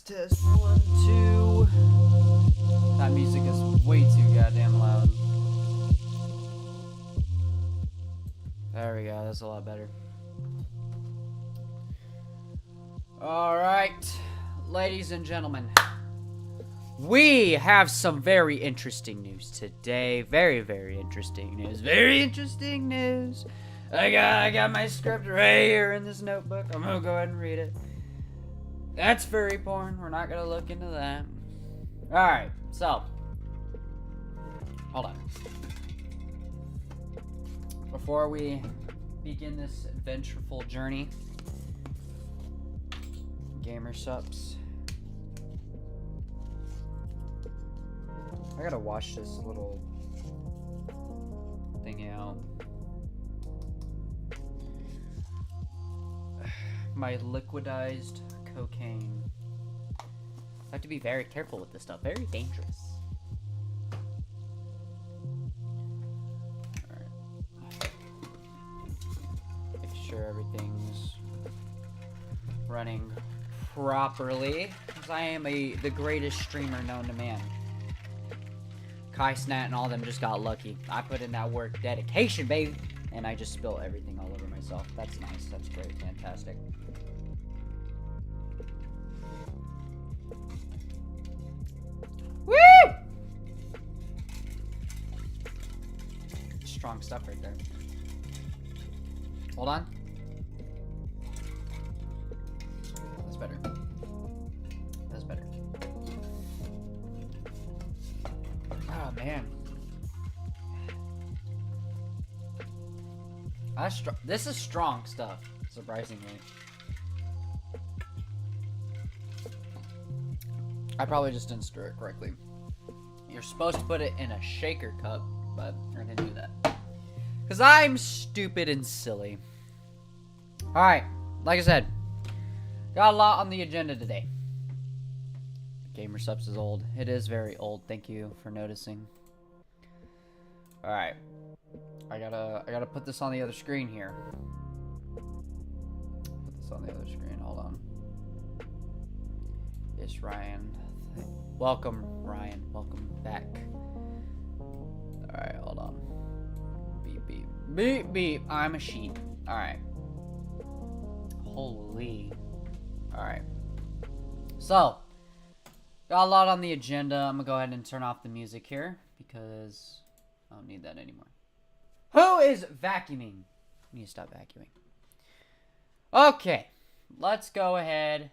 Test. 1, 2. That music is way too goddamn loud. There we go. That's a lot better. Alright. Ladies and gentlemen. We have some very interesting news today. Very, very interesting news. Very interesting news. I got my script right here in this notebook. I'm gonna go ahead and read it. That's furry porn. We're not gonna look into that. Alright, so. Hold on. Before we begin this adventureful journey, gamer subs. I gotta wash this little thing out. My liquidized cocaine. I have to be very careful with this stuff. Very dangerous. Alright. Make sure everything's running properly. Because I am the greatest streamer known to man. Kai Snat and all them just got lucky. I put in that work dedication, baby. And I just spill everything all over myself. That's nice. That's great. Fantastic. Woo! Strong stuff right there. Hold on. That's better. That's better. Oh, man. This is strong stuff, surprisingly. I probably just didn't stir it correctly. You're supposed to put it in a shaker cup, but I didn't do that. Because I'm stupid and silly. Alright, like I said, got a lot on the agenda today. Gamer Subs is old. It is very old. Thank you for noticing. Alright. I gotta put this on the other screen here. Put this on the other screen. Hold on. Yes, Ryan. Welcome, Ryan. Welcome back. Alright, hold on. Beep, beep. Beep, beep. I'm a sheep. Alright. Holy. Alright. So, got a lot on the agenda. I'm gonna go ahead and turn off the music here because I don't need that anymore. Who is vacuuming? I need to stop vacuuming. Okay. Let's go ahead.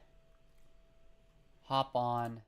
Hop on.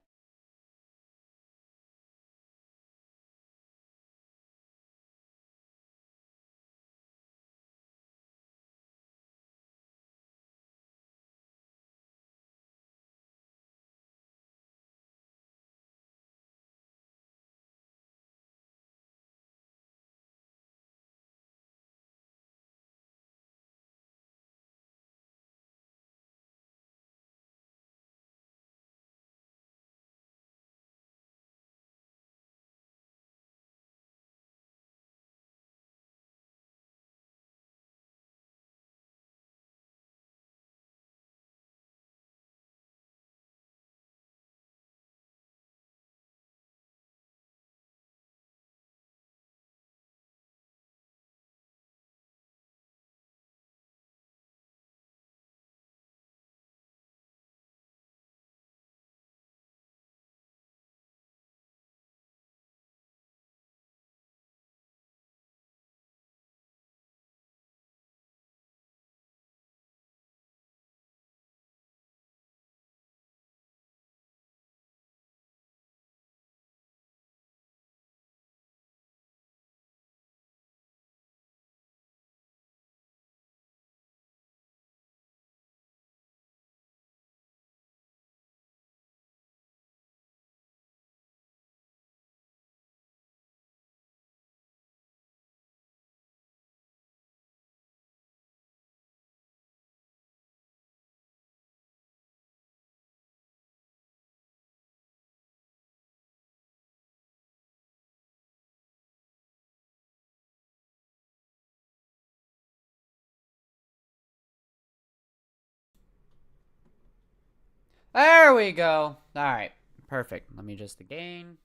There we go. Alright. Perfect. Let me just again.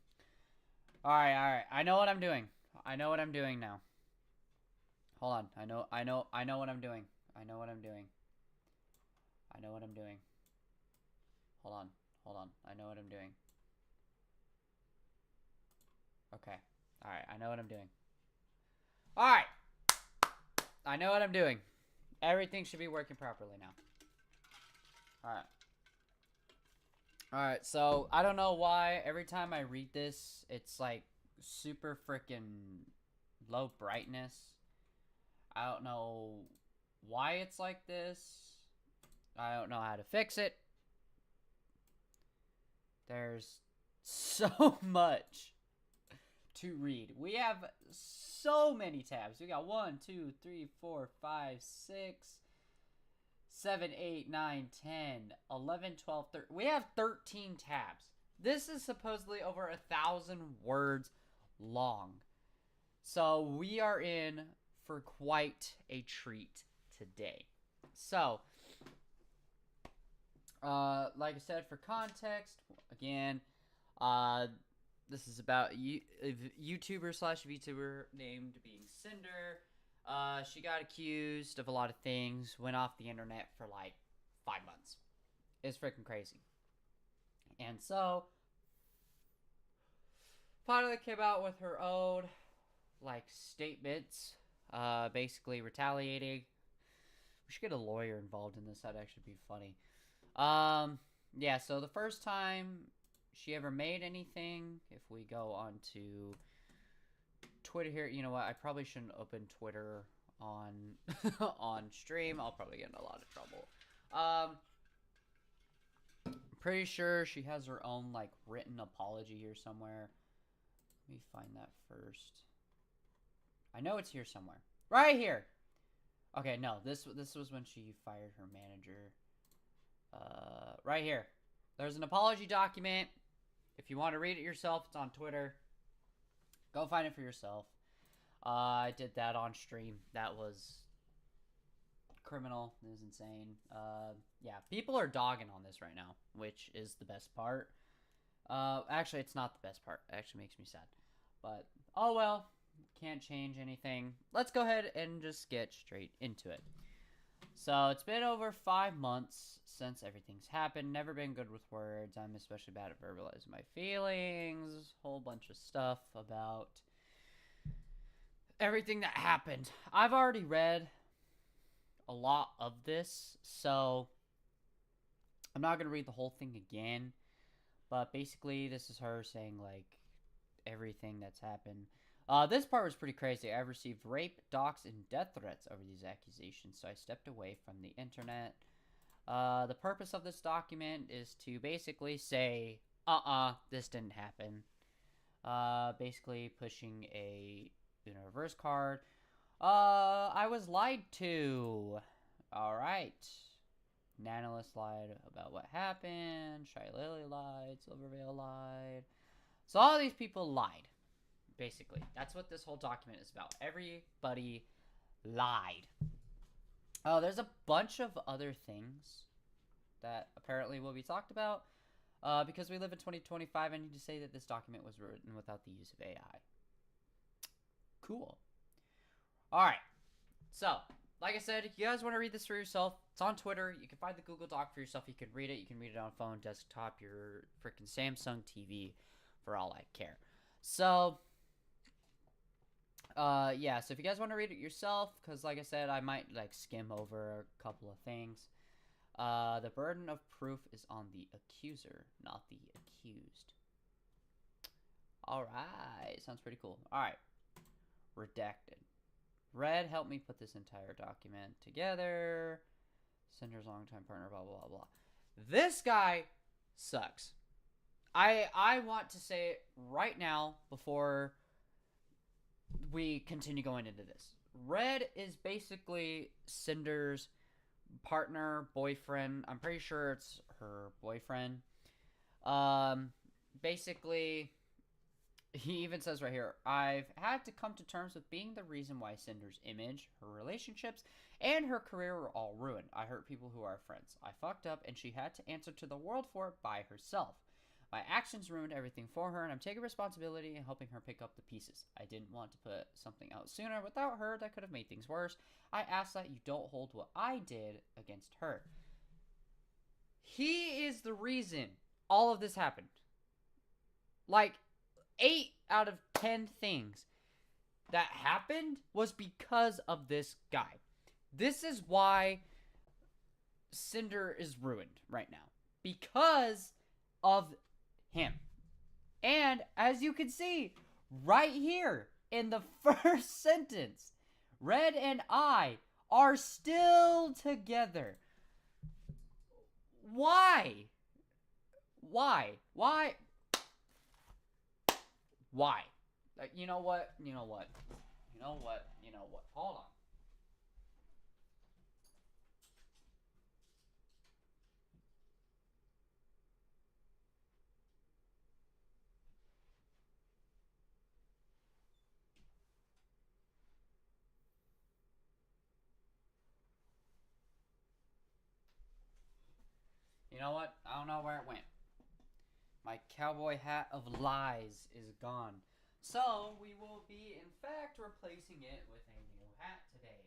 Alright. I know what I'm doing. I know what I'm doing now. Hold on. I know what I'm doing. I know what I'm doing. I know what I'm doing. Hold on. I know what I'm doing. Okay. Alright, I know what I'm doing. Alright. I know what I'm doing. Everything should be working properly now. Alright. Alright, so I don't know why every time I read this, it's like super freaking low brightness. I don't know why it's like this. I don't know how to fix it. There's so much to read. We have so many tabs. We got 1, 2, 3, 4, 5, 6, 7, 8, 9, 10, 11, 12, 13. We have 13 tabs. This is supposedly over 1,000 words long. So we are in for quite a treat today. So, like I said, for context, again, this is about a YouTuber slash VTuber named being Cinder. She got accused of a lot of things, went off the internet for like 5 months. It's freaking crazy. And so, finally came out with her own, like, statements, basically retaliating. We should get a lawyer involved in this. That'd actually be funny. Yeah, so the first time she ever made anything, if we go on to Twitter here, you know what, I probably shouldn't open Twitter on on stream. I'll probably get in a lot of trouble. Pretty sure she has her own, like, written apology here somewhere. Let me find that first. I know it's here somewhere. Right here! Okay, no, this was when she fired her manager. Right here. There's an apology document. If you want to read it yourself, it's on Twitter. Go find it for yourself. I did that on stream. That was criminal. It was insane. Yeah, people are dogging on this right now, which is the best part. Actually, it's not the best part. It actually makes me sad. But, oh well. Can't change anything. Let's go ahead and just get straight into it. So, it's been over 5 months since everything's happened. Never been good with words. I'm especially bad at verbalizing my feelings. Whole bunch of stuff about everything that happened. I've already read a lot of this, so I'm not going to read the whole thing again. But basically, this is her saying, like, everything that's happened. This part was pretty crazy. I've received rape, dox, and death threats over these accusations, so I stepped away from the internet. The purpose of this document is to basically say, this didn't happen. Basically pushing a reverse card. I was lied to. Alright. Nanolis lied about what happened. Shy Lily lied. Silverveil lied. So all these people lied. Basically, that's what this whole document is about. Everybody lied. Oh, there's a bunch of other things that apparently will be talked about. Because we live in 2025, I need to say that this document was written without the use of AI. Cool. Alright. So, like I said, if you guys want to read this for yourself, it's on Twitter. You can find the Google Doc for yourself. You can read it. You can read it on phone, desktop, your freaking Samsung TV, for all I care. So, yeah, so if you guys want to read it yourself, because like I said, I might, like, skim over a couple of things. The burden of proof is on the accuser, not the accused. Alright, sounds pretty cool. Alright, redacted. Red helped me put this entire document together. Cinder's longtime partner, blah, blah, blah. This guy sucks. I want to say it right now before we continue going into this. Red is basically Cinder's partner, boyfriend. I'm pretty sure it's her boyfriend. Basically, he even says right here, I've had to come to terms with being the reason why Cinder's image, her relationships, and her career were all ruined. I hurt people who are friends. I fucked up, and she had to answer to the world for it by herself. My actions ruined everything for her, and I'm taking responsibility and helping her pick up the pieces. I didn't want to put something out sooner. Without her, that could have made things worse. I ask that you don't hold what I did against her. He is the reason all of this happened. Like, 8 out of 10 things that happened was because of this guy. This is why Cinder is ruined right now. Because of him. And as you can see right here in the first sentence, Red and I are still together. Why? Why? Why? Why? You know what? You know what? You know what? You know what? Hold on. You know what? I don't know where it went. My cowboy hat of lies is gone. So, we will be, in fact, replacing it with a new hat today.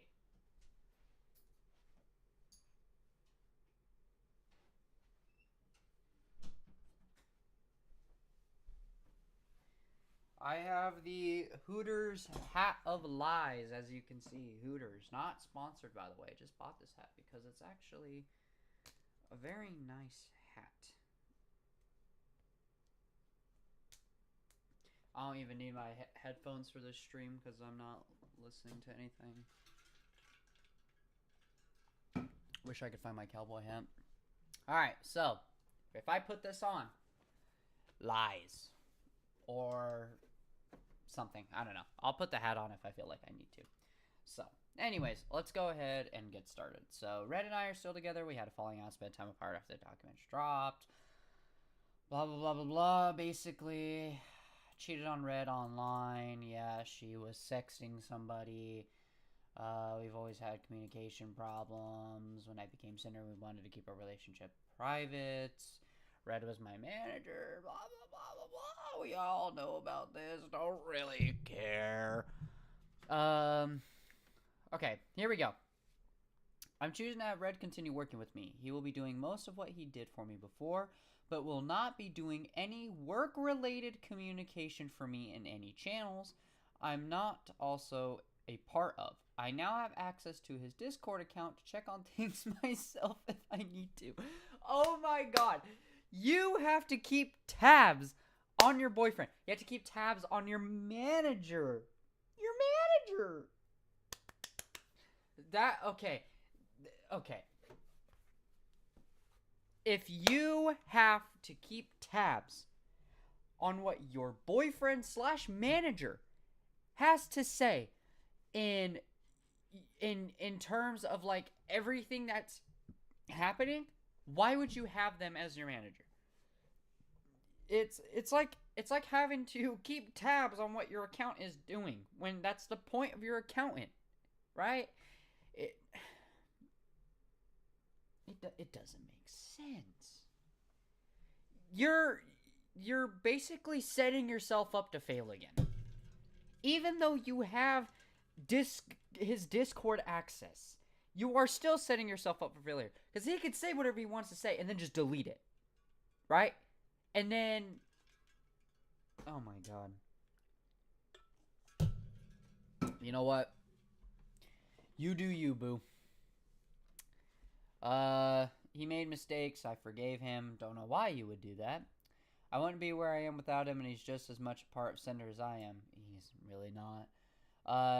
I have the Hooters hat of lies, as you can see. Hooters. Not sponsored, by the way. Just bought this hat because it's actually a very nice hat. I don't even need my headphones for this stream because I'm not listening to anything. Wish I could find my cowboy hat. Alright, so if I put this on, lies. Or something. I don't know. I'll put the hat on if I feel like I need to. So, anyways, let's go ahead and get started. So, Red and I are still together. We had a falling out, spent time apart after the documentary dropped. Blah, blah, blah, blah, blah. Basically, cheated on Red online. Yeah, she was sexting somebody. We've always had communication problems. When I became Cinder, we wanted to keep our relationship private. Red was my manager. Blah, blah, blah, blah, blah. We all know about this. Don't really care. Okay, here we go. I'm choosing to have Red continue working with me. He will be doing most of what he did for me before, but will not be doing any work-related communication for me in any channels I'm not also a part of. I now have access to his Discord account to check on things myself if I need to. Oh my god. You have to keep tabs on your boyfriend. You have to keep tabs on your manager. Your manager. Okay. If you have to keep tabs on what your boyfriend / manager has to say in terms of like everything that's happening, why would you have them as your manager? It's like having to keep tabs on what your account is doing when that's the point of your accountant, right? It doesn't make sense. You're basically setting yourself up to fail again. Even though you have his Discord access, you are still setting yourself up for failure. Because he could say whatever he wants to say and then just delete it. Right? And then... Oh my god. You know what? You do you, boo. He made mistakes. I forgave him. Don't know why you would do that. I wouldn't be where I am without him, and he's just as much a part of Cinder as I am. He's really not.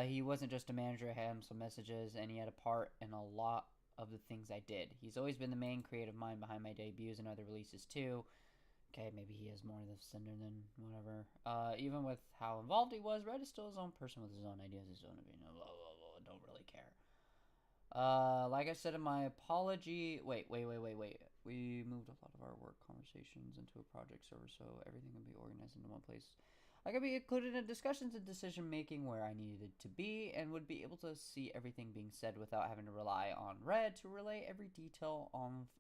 He wasn't just a manager. I had him some messages, and he had a part in a lot of the things I did. He's always been the main creative mind behind my debuts and other releases, too. Okay, maybe he has more of the Cinder than whatever. Even with how involved he was, Red is still his own person with his own ideas, his own opinion. Blah, blah, blah. Don't really care. Like I said in my apology... Wait. We moved a lot of our work conversations into a project server so everything can be organized into one place. I could be included in discussions and decision making where I needed to be, and would be able to see everything being said without having to rely on Red to relay every detail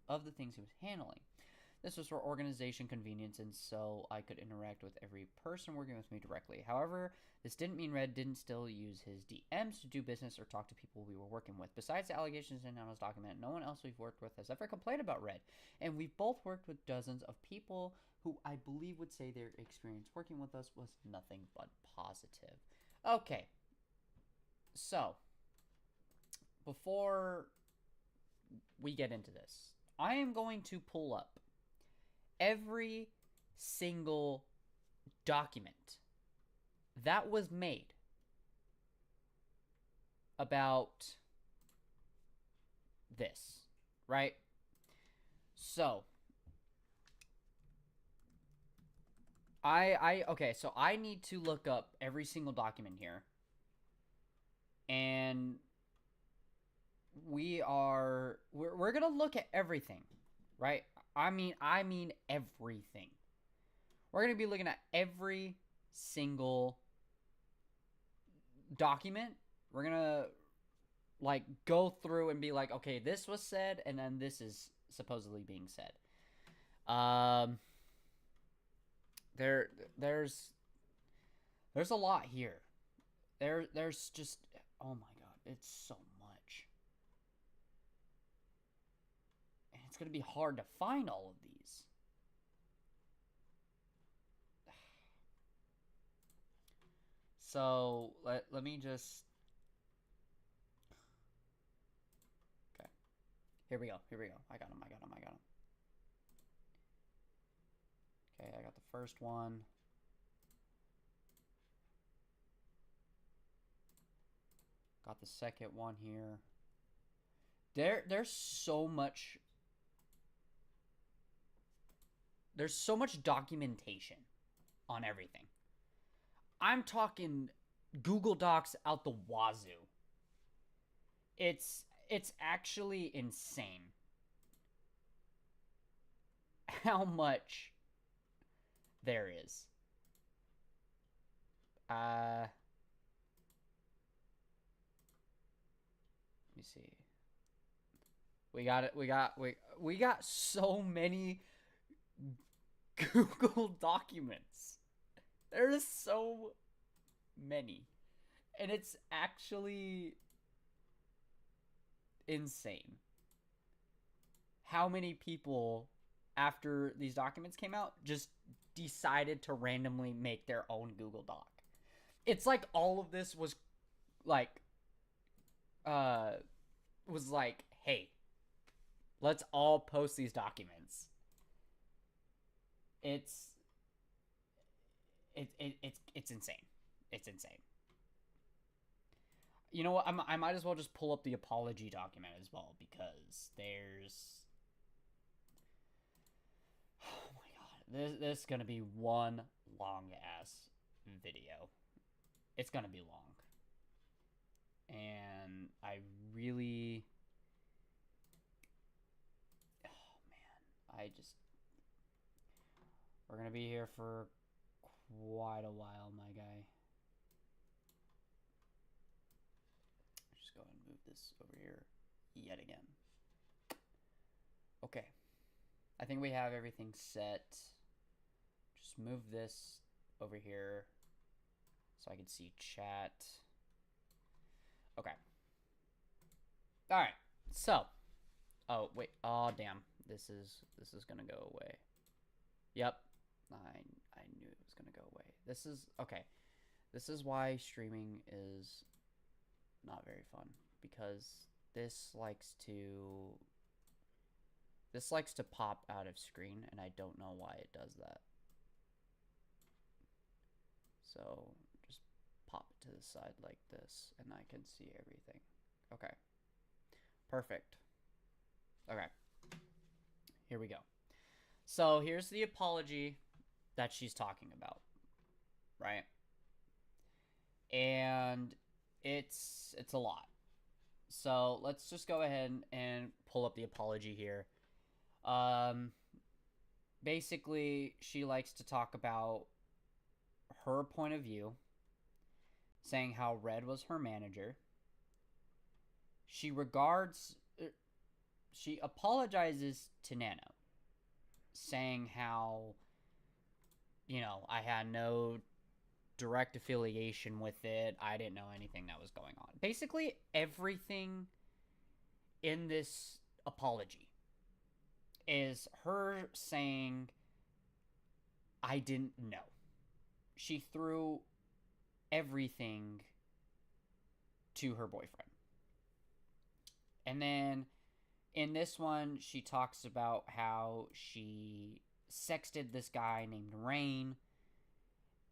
of the things he was handling. This was for organization convenience, and so I could interact with every person working with me directly. However, this didn't mean Red didn't still use his DMs to do business or talk to people we were working with. Besides the allegations in his document, no one else we've worked with has ever complained about Red, and we've both worked with dozens of people who I believe would say their experience working with us was nothing but positive. Okay, so before we get into this, I am going to pull up every single document that was made about this, right? So okay, so I need to look up every single document here, and we're gonna look at everything, right? I mean everything. We're going to be looking at every single document. We're going to like go through and be like, okay, this was said and then this is supposedly being said. There's a lot here. There's just, oh my god, it's so much. And it's going to be hard to find all of these. So, let me just... Okay. Here we go. I got him. Okay, I got the first one. Got the second one here. There's so much... There's so much documentation on everything. I'm talking Google Docs out the wazoo. It's actually insane how much there is. Let me see. We got so many Google documents. There's so many. And it's actually insane how many people, after these documents came out, just decided to randomly make their own Google Doc. It's like all of this was like, hey, let's all post these documents. It's insane. It's insane. You know what? I might as well just pull up the apology document as well, because there's... Oh my god. This is going to be one long-ass video. It's going to be long. And I really... Oh man. We're going to be here for quite a while, my guy. Just go ahead and move this over here yet again. Okay. I think we have everything set. Just move this over here so I can see chat. Okay. Alright. So. Oh, wait. Oh, damn. This is gonna go away. Yep. I knew it was gonna go away. This is okay. This is why streaming is not very fun, because this likes to pop out of screen, and I don't know why it does that. So just pop it to the side like this, and I can see everything. Okay. Perfect. Okay. Here we go. So here's the apology that she's talking about, right? And it's a lot. So let's just go ahead and pull up the apology here. Basically, she likes to talk about her point of view, saying how Red was her manager. She apologizes to Nano, saying how, I had no direct affiliation with it. I didn't know anything that was going on. Basically, everything in this apology is her saying, I didn't know. She threw everything to her boyfriend. And then in this one, she talks about how she sexted this guy named Rain,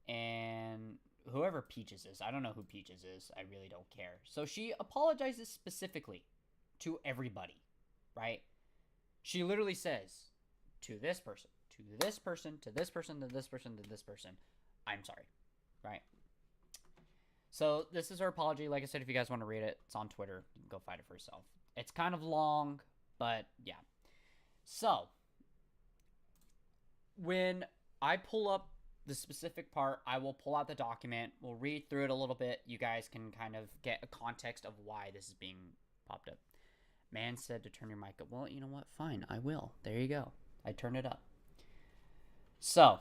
and whoever Peaches is. I don't know who Peaches is. I really don't care. So she apologizes specifically to everybody, right? She literally says to this person, to this person, to this person, to this person, to this person, I'm sorry, right? So this is her apology. Like I said, if you guys want to read it, it's on Twitter. You can go find it for yourself. It's kind of long, but yeah. So when I pull up the specific part, I will pull out the document. We'll read through it a little bit. You guys can kind of get a context of why this is being popped up. Man said to turn your mic up. Well, you know what? Fine, I will. There you go. I turned it up. So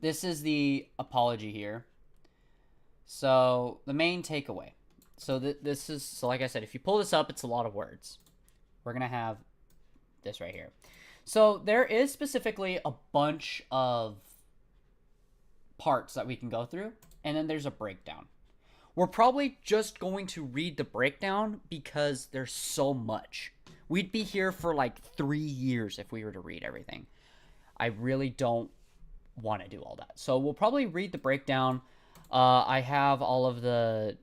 this is the apology here. So the main takeaway. So this is, so like I said, if you pull this up, it's a lot of words. We're going to have this right here. So there is specifically a bunch of parts that we can go through, and then there's a breakdown. We're probably just going to read the breakdown because there's so much. We'd be here for like 3 years if we were to read everything. I really don't want to do all that. So we'll probably read the breakdown. I have all of the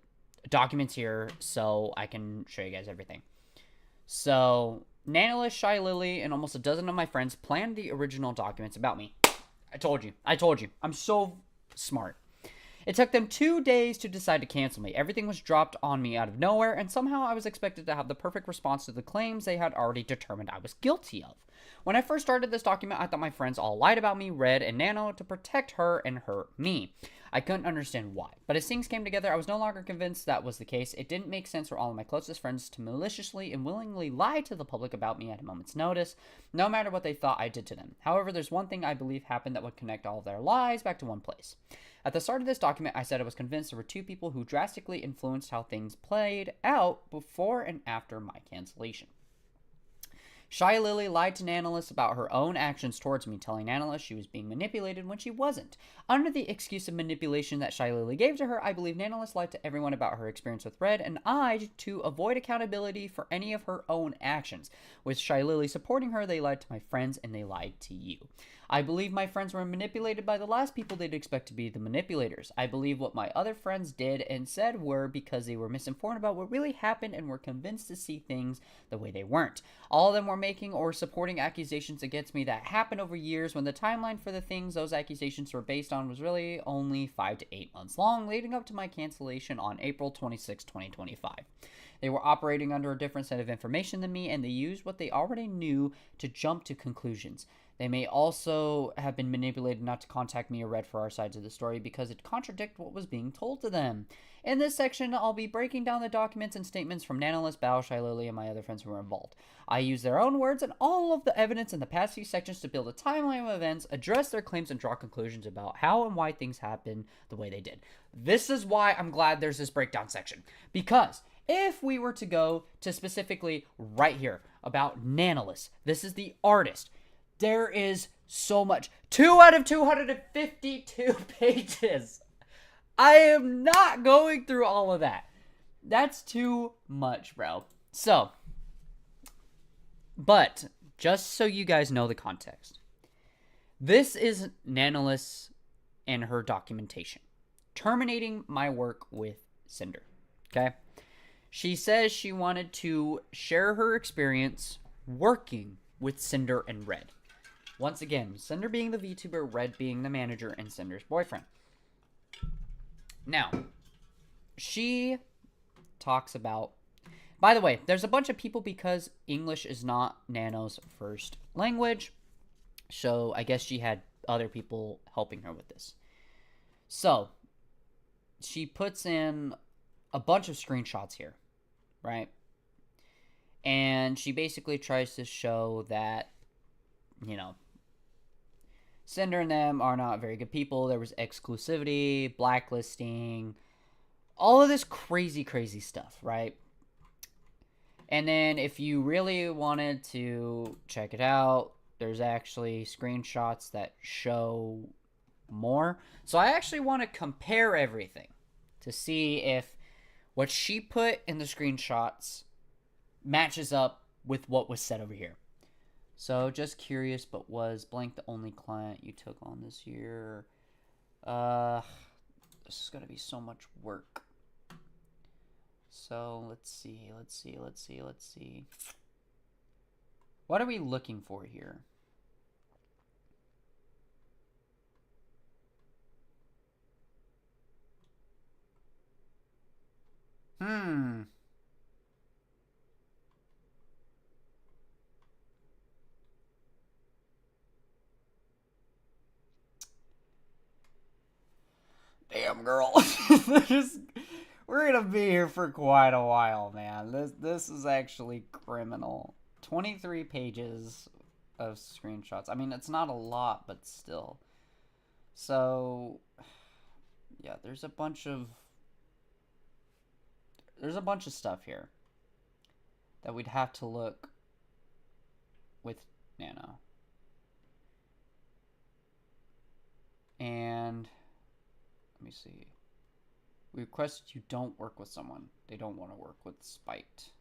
documents here so I can show you guys everything. So Nanolith, Shy Lily, and almost a dozen of my friends planned the original documents about me. I told you. I'm so smart. It took them 2 days to decide to cancel me. Everything was dropped on me out of nowhere, and somehow I was expected to have the perfect response to the claims they had already determined I was guilty of. When I first started this document, I thought my friends all lied about me, Red and Nano, to protect her and hurt me. I couldn't understand why. But as things came together, I was no longer convinced that was the case. It didn't make sense for all of my closest friends to maliciously and willingly lie to the public about me at a moment's notice, no matter what they thought I did to them. However, there's one thing I believe happened that would connect all of their lies back to one place. At the start of this document, I said I was convinced there were two people who drastically influenced how things played out before and after my cancellation. Shy Lily lied to Nanolis about her own actions towards me, telling Nanolis she was being manipulated when she wasn't. Under the excuse of manipulation that Shy Lily gave to her, I believe Nanolis lied to everyone about her experience with Red, and I to avoid accountability for any of her own actions. With Shy Lily supporting her, they lied to my friends, and they lied to you. I believe my friends were manipulated by the last people they'd expect to be the manipulators. I believe what my other friends did and said were because they were misinformed about what really happened and were convinced to see things the way they weren't. All of them were making or supporting accusations against me that happened over years when the timeline for the things those accusations were based on was really only 5 to 8 months long, leading up to my cancellation on April 26, 2025. They were operating under a different set of information than me, and they used what they already knew to jump to conclusions. They may also have been manipulated not to contact me or Red for our sides of the story because it contradicted what was being told to them. In this section, I'll be breaking down the documents and statements from Nanolis, Bao, Shy Lily, and my other friends who were involved. I use their own words and all of the evidence in the past few sections to build a timeline of events, address their claims, and draw conclusions about how and why things happened the way they did. This is why I'm glad there's this breakdown section. Because if we were to go to specifically right here about Nanolis, this is the artist. There is so much. 2 out of 252 pages. I am not going through all of that. That's too much, bro. So, but just so you guys know the context, this is Nanolis and her documentation terminating my work with Cinder. Okay? She says she wanted to share her experience working with Cinder and Red. Once again, Cinder being the VTuber, Red being the manager, and Cinder's boyfriend. Now, she talks about... By the way, there's a bunch of people because English is not Nano's first language. So I guess she had other people helping her with this. So, she puts in a bunch of screenshots here, right? And she basically tries to show that, you know, Cinder and them are not very good people. There was exclusivity, blacklisting, all of this crazy, crazy stuff, right? And then if you really wanted to check it out, there's actually screenshots that show more. So I actually want to compare everything to see if what she put in the screenshots matches up with what was said over here. So just curious, but was blank the only client you took on this year? This is gonna be so much work. So let's see. What are we looking for here? Damn, girl. We're gonna be here for quite a while, man. This is actually criminal. 23 pages of screenshots. I mean, it's not a lot, but still. So, yeah, there's a bunch of stuff here that we'd have to look with Nano. And let me see. We request you don't work with someone. They don't want to work with Spite.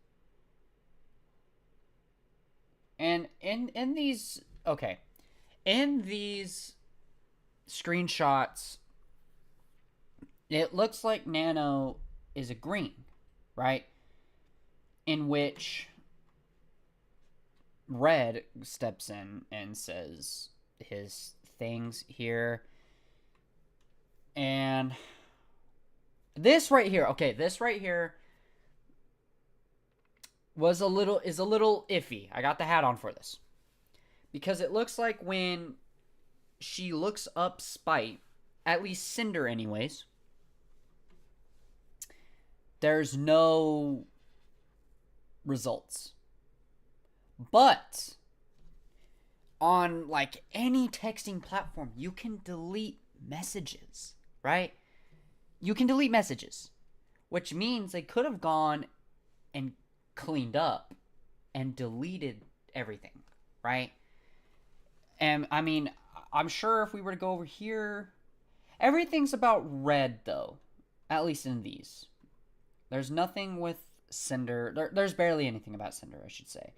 And in these, okay, in these screenshots, it looks like Nano is agreeing, right? In which Red steps in and says his things here. And this right here, okay, this right here is a little iffy. I got the hat on for this. Because it looks like when she looks up Spite, at least Cinder anyways, there's no results. But on like any texting platform, you can delete messages, right? You can delete messages, which means they could have gone and cleaned up and deleted everything, right? And I mean, I'm sure if we were to go over here, everything's about Red though, at least in these. There's nothing with Cinder. There's barely anything about Cinder, I should say.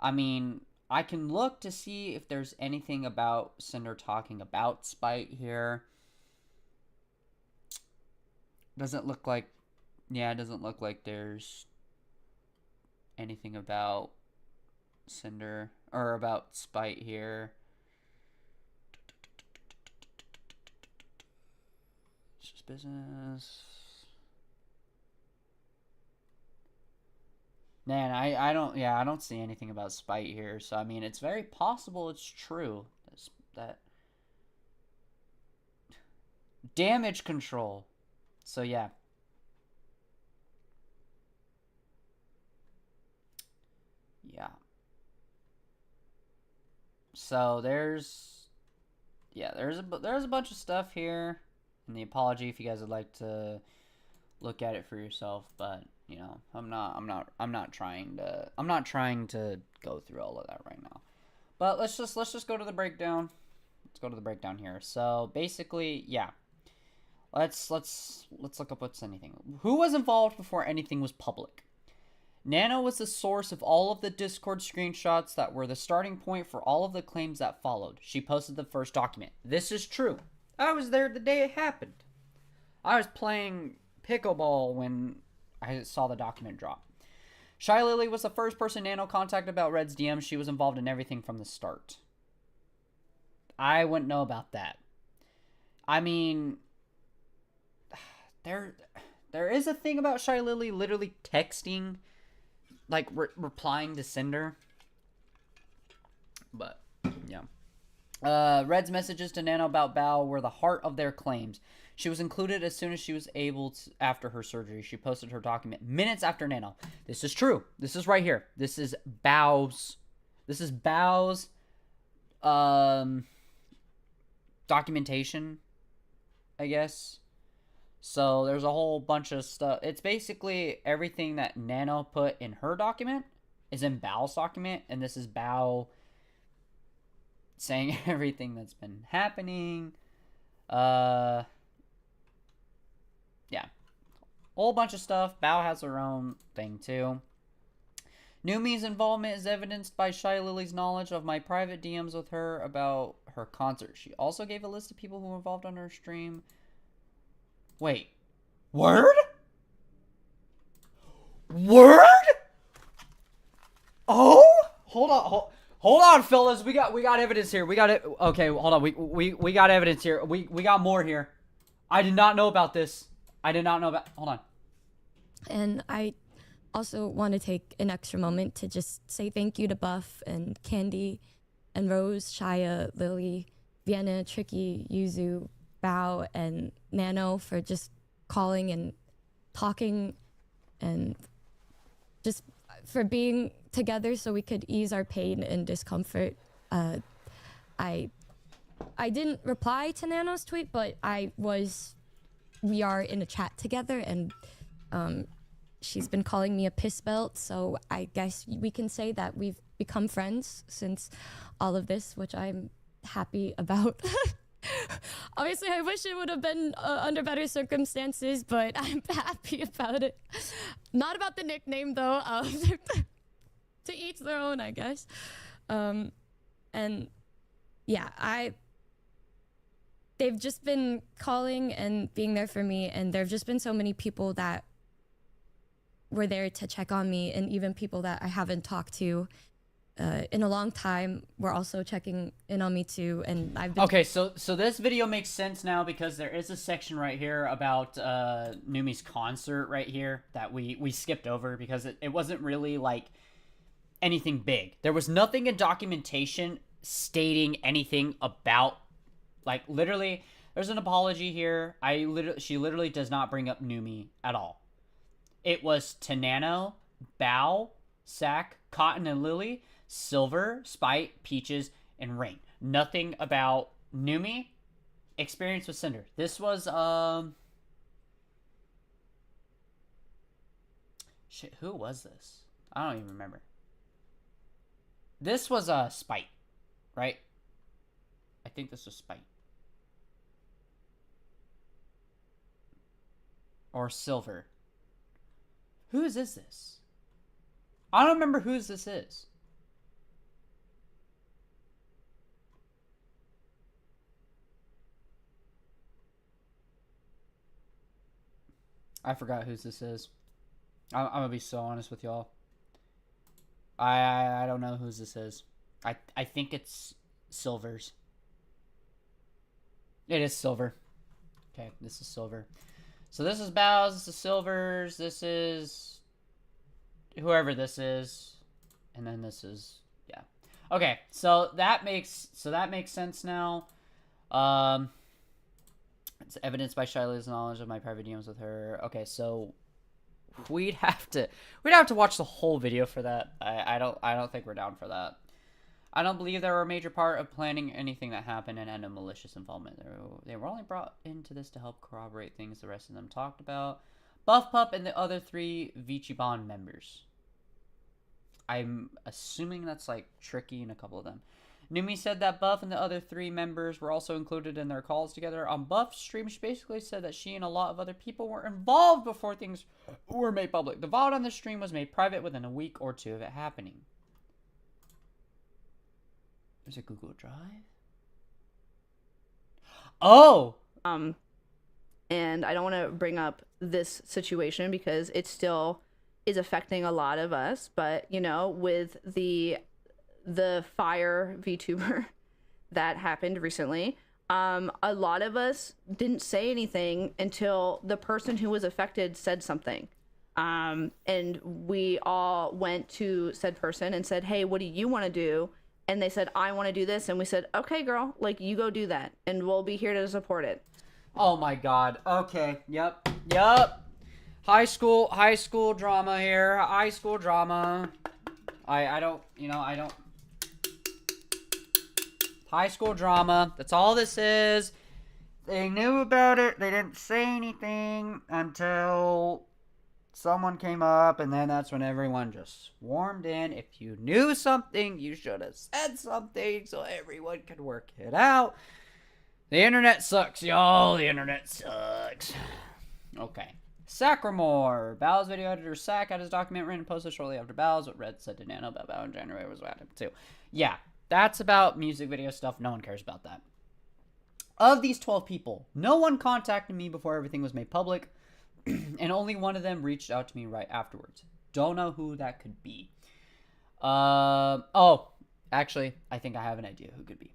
I mean, I can look to see if there's anything about Cinder talking about Spite here. Doesn't look like, yeah, it doesn't look like there's anything about Cinder or about Spite here. It's just business. Man, I don't see anything about Spite here. So I mean, it's very possible it's true. That damage control. So yeah. Yeah. So there's a bunch of stuff here in the apology if you guys would like to look at it for yourself, but you know, I'm not trying to go through all of that right now. But let's just go to the breakdown. Let's go to the breakdown here. So basically, yeah. Let's look up what's anything. Who was involved before anything was public? Nano was the source of all of the Discord screenshots that were the starting point for all of the claims that followed. She posted the first document. This is true. I was there the day it happened. I was playing pickleball when I saw the document drop. Shy Lily was the first person Nano contacted about Red's DM. She was involved in everything from the start. I wouldn't know about that. I mean, there is a thing about Shy Lily literally texting, like replying to Cinder. But yeah, Red's messages to Nano about Bao were the heart of their claims. She was included as soon as she was able to, after her surgery. She posted her document minutes after Nano. This is true. This is right here. This is Bao's documentation, I guess. So there's a whole bunch of stuff. It's basically everything that Nano put in her document is in Bao's document, and this is Bao saying everything that's been happening. Yeah. Whole bunch of stuff. Bao has her own thing, too. Numi's involvement is evidenced by Shy Lily's knowledge of my private DMs with her about her concert. She also gave a list of people who were involved on her stream. Wait. Word? Word? Oh? Hold on. Hold on, fellas. We got evidence here. We got it. Okay, hold on. We got evidence here. We got more here. I did not know about this. I did not know about... Hold on. And I also want to take an extra moment to just say thank you to Buff and Candy and Rose, Shia, Lily, Vienna, Tricky, Yuzu, Bao, and Nano for just calling and talking and just for being together so we could ease our pain and discomfort. I didn't reply to Nano's tweet, but we are in a chat together, and she's been calling me a piss belt, so I guess we can say that we've become friends since all of this, which I'm happy about. Obviously, I wish it would have been under better circumstances, but I'm happy about it. Not about the nickname, though. To each their own, I guess. And yeah, they've just been calling and being there for me, and there have just been so many people that were there to check on me, and even people that I haven't talked to in a long time were also checking in on me too. And I've been... Okay, so this video makes sense now because there is a section right here about Numi's concert right here that we skipped over because it wasn't really like anything big. There was nothing in documentation stating anything about, like, literally there's an apology here. She literally does not bring up Numi at all. It was to Nano, Bao, Sack, Cotton and Lily, Silver, Spite, Peaches, and Rain. Nothing about Numi. Experience with Cinder. This was shit, who was this? I don't even remember. This was Spite, right? I think this was Spite. Or Silver. Whose is this? I don't remember whose this is. I forgot whose this is. I'm gonna be so honest with y'all. I don't know whose this is. I think it's Silver's. It is Silver. Okay, this is Silver. So this is Bow's, this is Silver's, this is whoever this is, and then this is, yeah. Okay, so that makes sense now. It's evidenced by Shiloh's knowledge of my private DMs with her. Okay, so we'd have to watch the whole video for that. I don't think we're down for that. I don't believe they were a major part of planning anything that happened and had no malicious involvement. They were only brought into this to help corroborate things the rest of them talked about. Buff Pup and the other 3 Vichiban members. I'm assuming that's like Tricky and a couple of them. Numi said that Buff and the other 3 members were also included in their calls together. On Buff's stream, she basically said that she and a lot of other people were involved before things were made public. The VOD on the stream was made private within a week or 2 of it happening. There's a Google Drive. Oh! And I don't want to bring up this situation because it still is affecting a lot of us. But, you know, with the fire VTuber that happened recently, a lot of us didn't say anything until the person who was affected said something. And we all went to said person and said, hey, what do you want to do? and they said, I want to do this. And we said, okay, girl, like, you go do that. And we'll be here to support it. Oh my god. Okay. Yep. High school drama here. High school drama. I don't. High school drama. That's all this is. They knew about it. They didn't say anything until someone came up, and then that's when everyone just swarmed in. If you knew something, you should have said something so everyone could work it out. The internet sucks, y'all. The internet sucks. Okay. Sacramore. Bow's video editor Sack had his document written and posted shortly after Bow's. What Red said to Nano about Bow in January was what happened too. Yeah, that's about music video stuff. No one cares about that. Of these 12 people, no one contacted me before everything was made public, and only one of them reached out to me right afterwards. Don't know who that could be. Oh, actually, I think I have an idea who could be.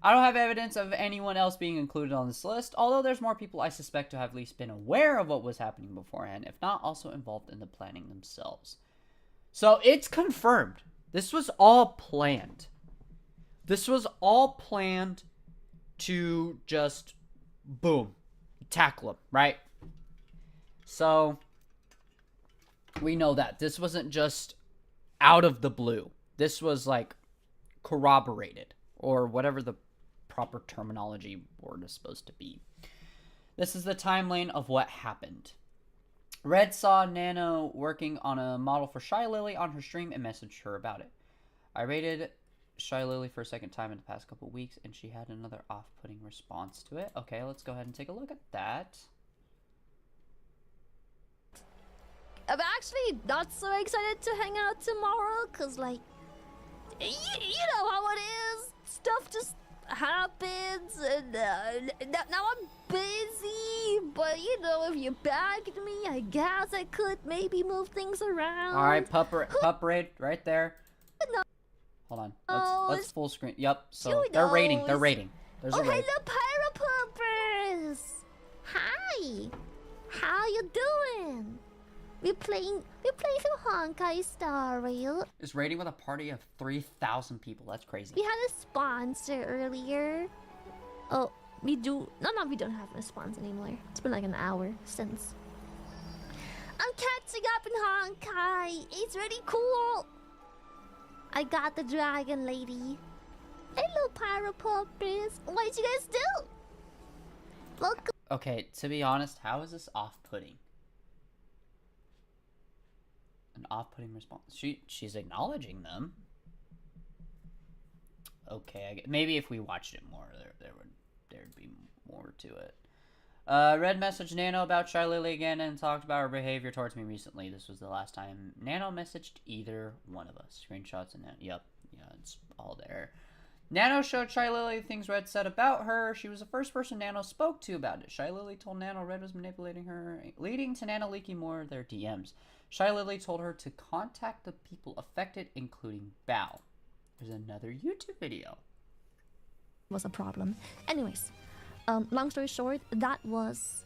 I don't have evidence of anyone else being included on this list, although there's more people I suspect to have at least been aware of what was happening beforehand, if not also involved in the planning themselves. So it's confirmed. This was all planned. This was all planned to just, boom, tackle him, right? So we know that. This wasn't just out of the blue. This was like corroborated, or whatever the proper terminology word is supposed to be. This is the timeline of what happened. Red saw Nano working on a model for Shy Lily on her stream and messaged her about it. I rated Shy Lily for a second time in the past couple weeks, and she had another off-putting response to it. Okay, let's go ahead and take a look at that. I'm actually not so excited to hang out tomorrow, because, like, you know how it is. Stuff just happens, and now I'm busy, but, you know, if you bagged me, I guess I could maybe move things around. Alright, pup raid right there. No. Hold on. Let's full screen. Yep. So Who they're rating. knows? They're rating. There's a raid. Hello, Pyropoopers! Hi! How you doing? We're playing some Honkai Star Rail. It's rating with a party of 3,000 people. That's crazy. We had a sponsor earlier. Oh, we do. No, we don't have a sponsor anymore. It's been like an hour since. I'm catching up in Honkai. It's really cool. I got the dragon lady. Hello, Pyropoopers. What did you guys do? Welcome. Okay, to be honest, how is this off-putting? An off-putting response. She's acknowledging them. Okay, maybe if we watched it more, there'd be more to it. Red messaged Nano about Shy Lily again and talked about her behavior towards me recently. This was the last time Nano messaged either one of us. Screenshots and that. Yep. Yeah, it's all there. Nano showed Shy Lily things Red said about her. She was the first person Nano spoke to about it. Shy Lily told Nano Red was manipulating her, leading to Nano leaking more of their DMs. Shy Lily told her to contact the people affected, including Bao. There's another YouTube video. Was a problem. Anyways, long story short, that was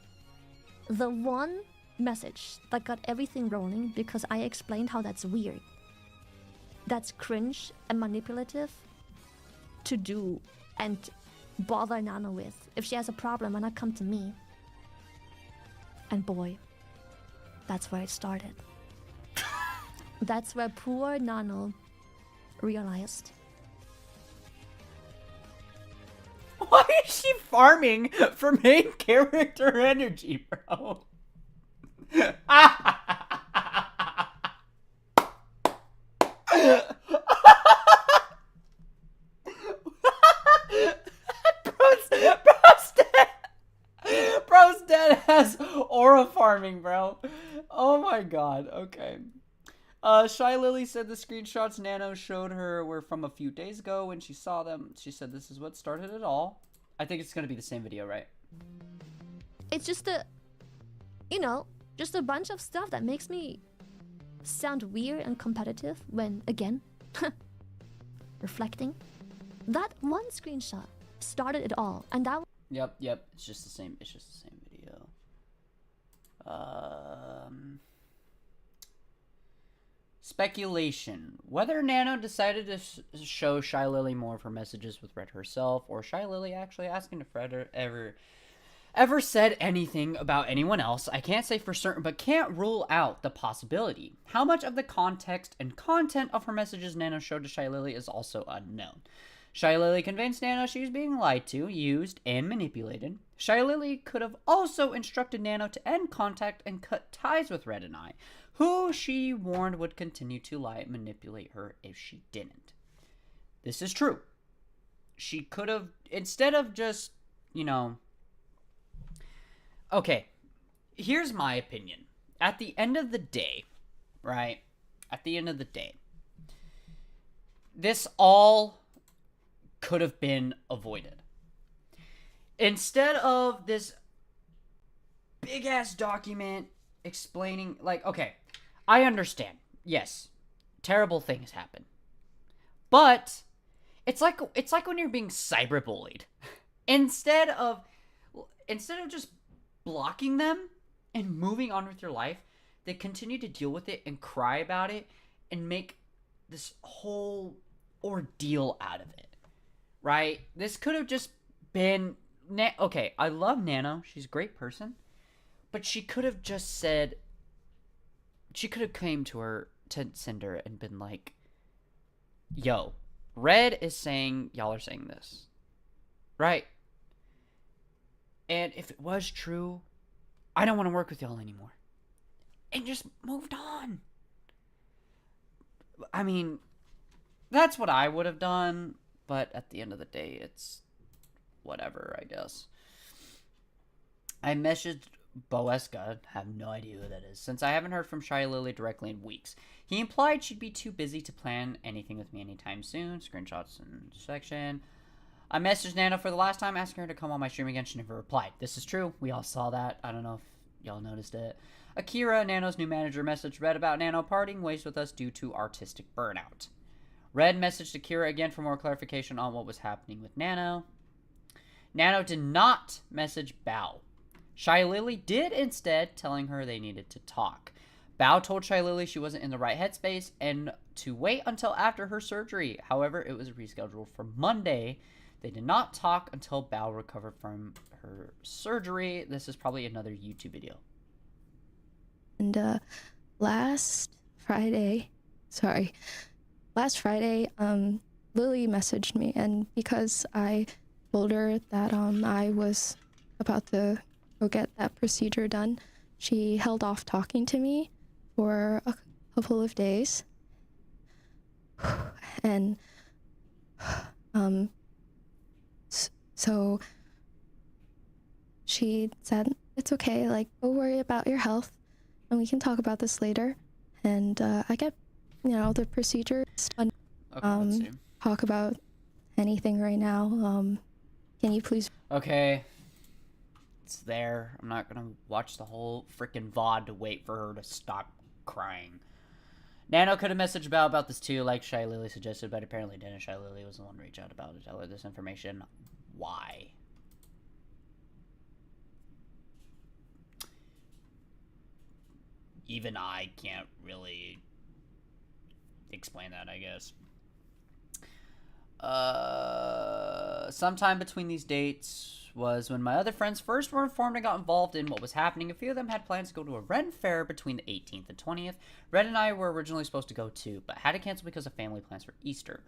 the one message that got everything rolling because I explained how that's weird. That's cringe and manipulative to do and bother Nano with. If she has a problem, why not come to me? And boy, that's where it started. That's where poor Nano realized. Why is she farming for main character energy, bro? Bro's dead has aura farming, bro. Oh my god, okay. Shy Lily said the screenshots Nano showed her were from a few days ago. When she saw them, she said this is what started it all. I think it's gonna be the same video, right? It's just just a bunch of stuff that makes me sound weird and competitive when, again, reflecting. That one screenshot started it all, and that. Yep. It's just the same. It's just the same video. Speculation. Whether Nano decided to show Shy Lily more of her messages with Red herself, or Shy Lily actually asking if Red ever said anything about anyone else, I can't say for certain, but can't rule out the possibility. How much of the context and content of her messages Nano showed to Shy Lily is also unknown. Shy Lily convinced Nano she was being lied to, used, and manipulated. Shy Lily could have also instructed Nano to end contact and cut ties with Red and I, who she warned would continue to lie and manipulate her if she didn't. This is true. She could have, instead of just, okay, here's my opinion. At the end of the day, right? At the end of the day, this all could have been avoided. Instead of this big ass document explaining, like, okay, I understand. Yes, terrible things happen. But it's like when you're being cyberbullied. Instead of just blocking them and moving on with your life, they continue to deal with it and cry about it and make this whole ordeal out of it. Right? This could have just been... Okay, I love Nano. She's a great person. But she could have just said... She could have came to Cinder and been like, yo, Red is saying y'all are saying this. Right? And if it was true, I don't want to work with y'all anymore. And just moved on. I mean, that's what I would have done. But at the end of the day, it's whatever, I guess. I messaged Boeska, have no idea who that is, since I haven't heard from Shy Lily directly in weeks. He implied she'd be too busy to plan anything with me anytime soon. Screenshots in section. I messaged Nano for the last time, asking her to come on my stream again. She never replied. This is true. We all saw that. I don't know if y'all noticed it. Akira, Nano's new manager, messaged Red about Nano parting ways with us due to artistic burnout. Red messaged Akira again for more clarification on what was happening with Nano. Nano did not message Bao. Shy Lily did instead, telling her they needed to talk. Bao told Shy Lily she wasn't in the right headspace and to wait until after her surgery. However, it was rescheduled for Monday. They did not talk until Bao recovered from her surgery. This is probably another YouTube video. And last Friday, Lily messaged me, and because I told her that I was about to go get that procedure done, she held off talking to me for a couple of days. And so she said, it's okay, like, don't worry about your health, and we can talk about this later. And I get, the procedure is fun. Okay, let's see. Talk about anything right now. Can you please? Okay. It's there. I'm not gonna watch the whole freaking VOD to wait for her to stop crying. Nano could have messaged Bao about this too, like Shy Lily suggested, but apparently didn't. Shy Lily was the one to reach out about to tell her this information. Why? Even I can't really explain that, I guess. Sometime between these dates was when my other friends first were informed and got involved in what was happening. A few of them had plans to go to a Ren fair between the 18th and 20th. Red and I were originally supposed to go too, but had to cancel because of family plans for Easter.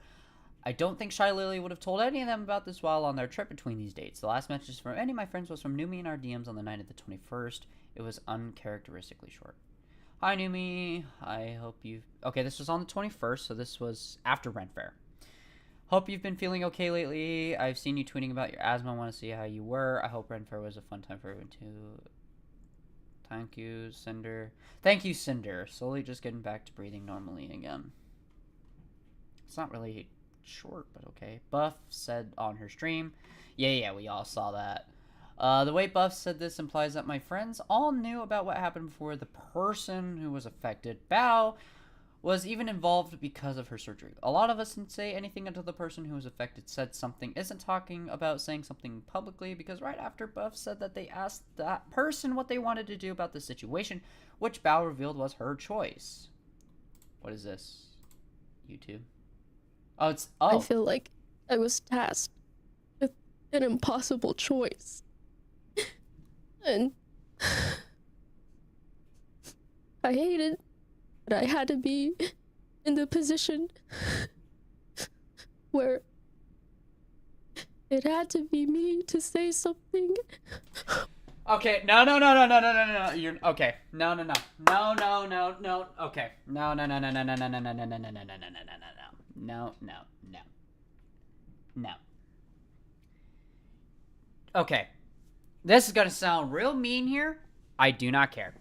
I don't think Shy Lily would have told any of them about this while on their trip between these dates. The last message from any of my friends was from Numi in our DMs on the night of the 21st. It was uncharacteristically short. Hi, Numi. I hope you... Okay, this was on the 21st, so this was after Ren fair. Hope you've been feeling okay lately. I've seen you tweeting about your asthma. I want to see how you were. I hope Ren fair was a fun time for everyone too. Thank you, Cinder. Thank you, Cinder. Slowly just getting back to breathing normally again. It's not really short, but okay. Buff said on her stream. Yeah, we all saw that. The way Buff said this implies that my friends all knew about what happened before the person who was affected, Bao, was even involved because of her surgery. A lot of us didn't say anything until the person who was affected said something. Isn't talking about saying something publicly, because right after Buff said that they asked that person what they wanted to do about the situation, which Bao revealed was her choice. What is this? YouTube? Oh, it's... I Oh. feel like I was tasked with an impossible choice. And I hated that I had to be in the position where it had to be me to say something. Okay, no. You're okay. No. Okay. No. No. Okay. This is gonna sound real mean here. I do not care.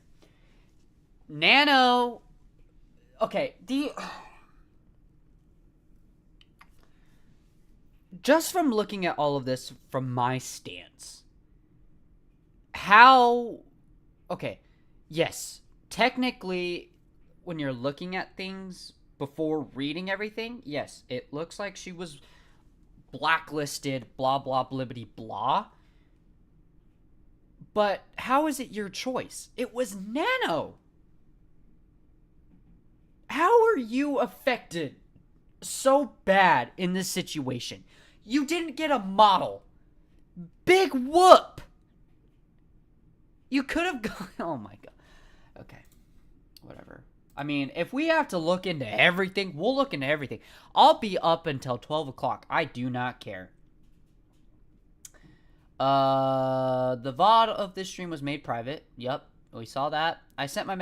Nano. Okay, just from looking at all of this from my stance, okay, yes, technically, when you're looking at things before reading everything, yes, it looks like she was blacklisted, blah, blah, blibbity, blah. But how is it your choice? It was Nano. How are you affected so bad in this situation? You didn't get a model. Big whoop. You could have gone... Oh my god. Okay. Whatever. I mean, if we have to look into everything, we'll look into everything. I'll be up until 12 o'clock. I do not care. The VOD of this stream was made private. Yep, we saw that. I sent my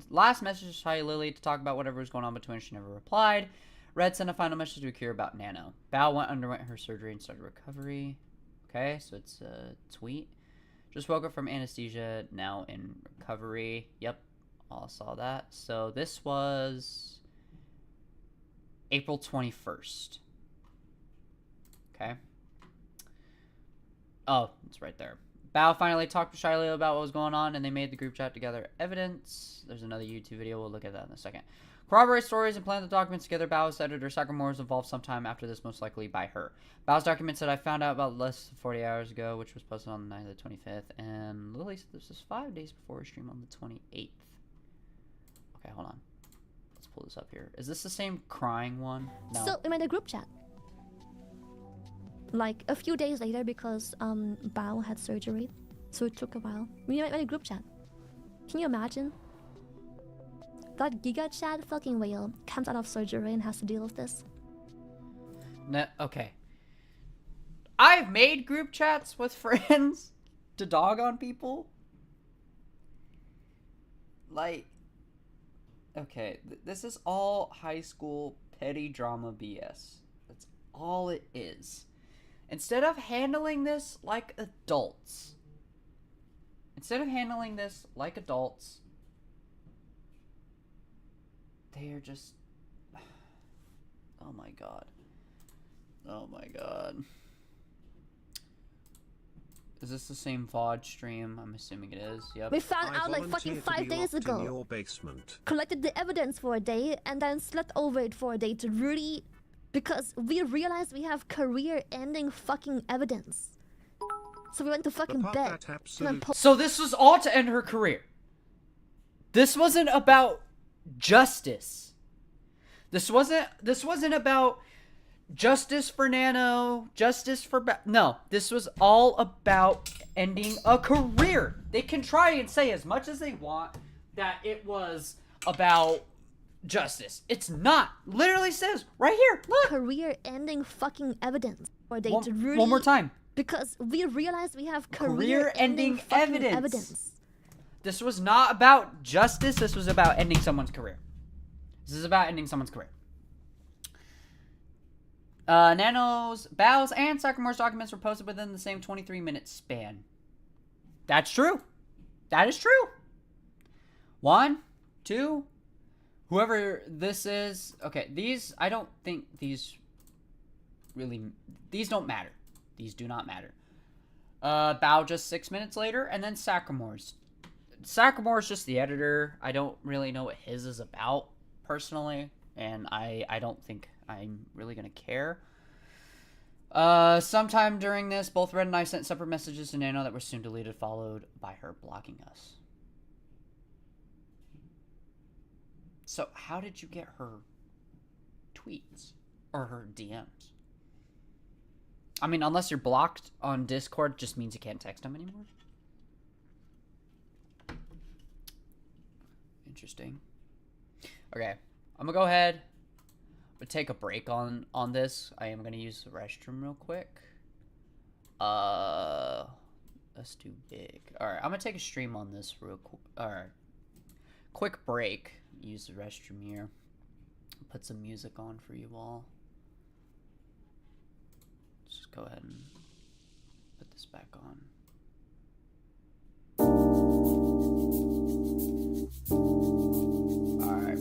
last message to Ty Lily to talk about whatever was going on between us. She never replied. Red sent a final message to Akira about Nano. Bao underwent her surgery and started recovery. Okay, so it's a tweet. Just woke up from anesthesia, now in recovery. Yep, all saw that. So this was April 21st. Okay. Oh, it's right there. Bao finally talked to Shiloh about what was going on, and they made the group chat together evidence. There's another YouTube video. We'll look at that in a second. Corroborate stories and plan the documents together. Bao's editor, Sakamura, was involved sometime after this, most likely by her. Bao's document said, I found out about less than 40 hours ago, which was posted on the night of the 25th. And Lily said this was 5 days before her stream on the 28th. Okay, hold on. Let's pull this up here. Is this the same crying one? No. So we made a group chat. Like a few days later, because Bao had surgery, so it took a while. We made a group chat. Can you imagine? That Giga Chat fucking whale comes out of surgery and has to deal with this. No, okay. I've made group chats with friends to dog on people. Like, okay, this is all high school petty drama BS. That's all it is. Instead of handling this like adults, they are just... Oh my god. Oh my god. Is this the same VOD stream? I'm assuming it is. Yep. We found out like fucking 5 days ago. In your basement. Collected the evidence for a day and then slept over it for a day to really... Because we realized we have career-ending fucking evidence. So we went to fucking bed. So this was all to end her career. This wasn't about justice. This wasn't about justice for Nano, justice for no. This was all about ending a career. They can try and say as much as they want that it was about justice. It's not. Literally says right here. Look. Career-ending fucking evidence for a day to really... One more time. Because we realized we have career-ending evidence. This was not about justice. This was about ending someone's career. This is about ending someone's career. Nano's, Bao's, and Sakamura's documents were posted within the same 23-minute span. That's true. That is true. 1, 2, whoever this is. Okay, these, I don't think these really, these don't matter. These do not matter. Bao just 6 minutes later, and then Sakamura's. Sakamura's just the editor. I don't really know what his is about, personally, and I don't think I'm really gonna care. Sometime during this, both Red and I sent separate messages to Nano that were soon deleted, followed by her blocking us. So how did you get her tweets or her DMs? I mean, unless you're blocked on Discord, just means you can't text them anymore. Interesting. Okay, I'm gonna go ahead. I'm gonna take a break on this. I am gonna use the restroom real quick. That's too big. All right, I'm gonna take a stream on this real quick. All right, quick break. Use the restroom here. Put some music on for you all. Just go ahead and put this back on. All right.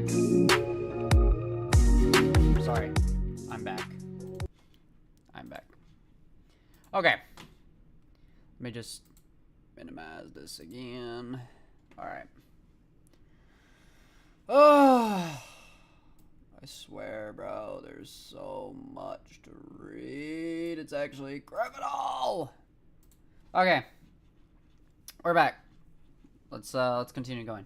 back. Sorry. I'm back. I'm back. Okay. Let me just minimize this again. Alright. Oh, I swear, bro, there's so much to read. It's actually criminal. Okay. We're back. Let's continue going.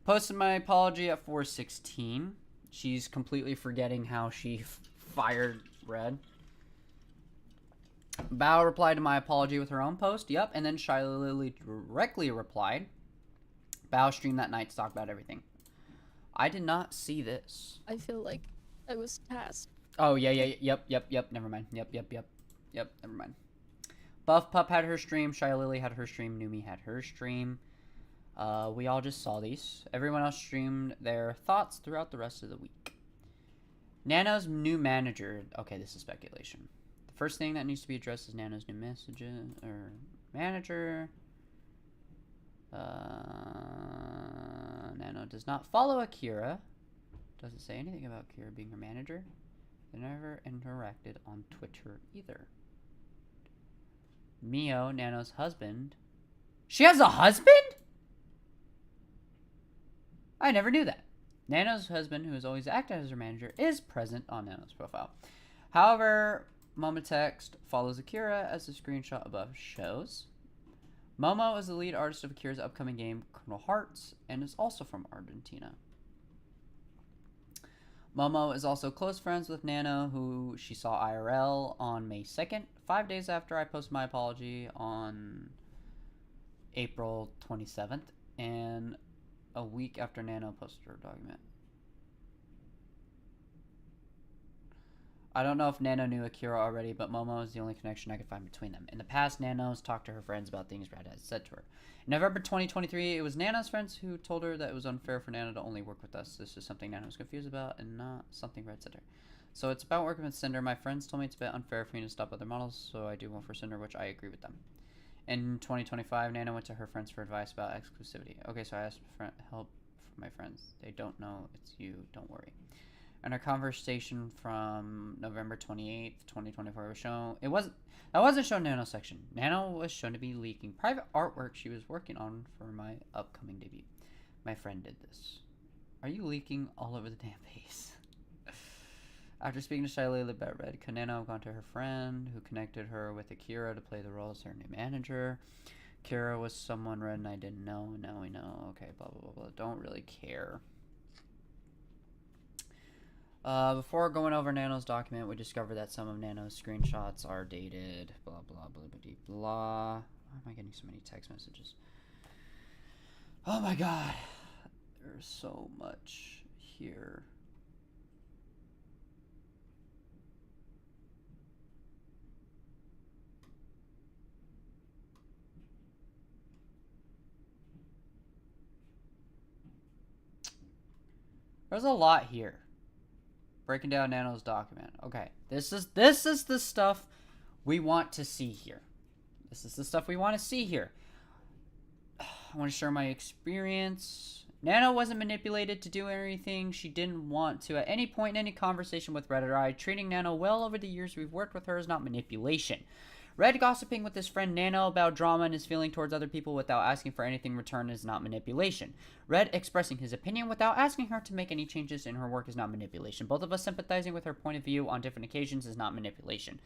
Posted my apology at 4:16. She's completely forgetting how she fired Red. Bao replied to my apology with her own post. Yep, and then Shy Lily directly replied. Bao streamed that night to talk about everything. I did not see this. I feel like I was tasked. Oh, yeah, yep, never mind. Yep, never mind. Buff Pup had her stream, Shy Lily had her stream, Numi had her stream. We all just saw these. Everyone else streamed their thoughts throughout the rest of the week. Nano's new manager. Okay, this is speculation. The first thing that needs to be addressed is Nano's new manager. Nano does not follow Akira. Doesn't say anything about Akira being her manager. They never interacted on Twitter either. Mio, Nano's husband. She has a husband? I never knew that. Nano's husband, who has always acted as her manager, is present on Nano's profile. However, Momotext follows Akira, as the screenshot above shows. Momo is the lead artist of Akira's upcoming game, Kernel Hearts, and is also from Argentina. Momo is also close friends with Nano, who she saw IRL on May 2nd, 5 days after I posted my apology on April 27th, and a week after Nano posted her document. I don't know if Nano knew Akira already, but Momo is the only connection I could find between them. In the past, Nano's talked to her friends about things Red has said to her. In November 2023, it was Nano's friends who told her that it was unfair for Nano to only work with us. This is something Nano was confused about and not something Red said to her. So it's about working with Cinder. My friends told me it's a bit unfair for me to stop other models, so I do one for Cinder, which I agree with them. In 2025, Nano went to her friends for advice about exclusivity. Okay, so I asked for help from my friends. They don't know it's you, don't worry. And our conversation from November 28th, 2024 was shown. I wasn't shown Nano's section. Nano was shown to be leaking private artwork she was working on for my upcoming debut. My friend did this. Are you leaking all over the damn place? After speaking to Shy Lily about Red, could Nano have gone to her friend, who connected her with Akira to play the role as her new manager? Akira was someone Red and I didn't know, and now we know. Okay, blah, blah, blah, blah. Don't really care. Before going over Nano's document, we discovered that some of Nano's screenshots are dated. Blah, blah, blah, blah, blah. Why am I getting so many text messages? Oh my god. There's so much here. There's a lot here. Breaking down Nano's document. Okay, this is the stuff we want to see here. This is the stuff we want to see here. I want to share my experience. Nano wasn't manipulated to do anything she didn't want to at any point in any conversation with Red or I. Treating Nano well over the years we've worked with her is not manipulation. Red gossiping with his friend Nano about drama and his feeling towards other people without asking for anything in return is not manipulation. Red expressing his opinion without asking her to make any changes in her work is not manipulation. Both of us sympathizing with her point of view on different occasions is not manipulation.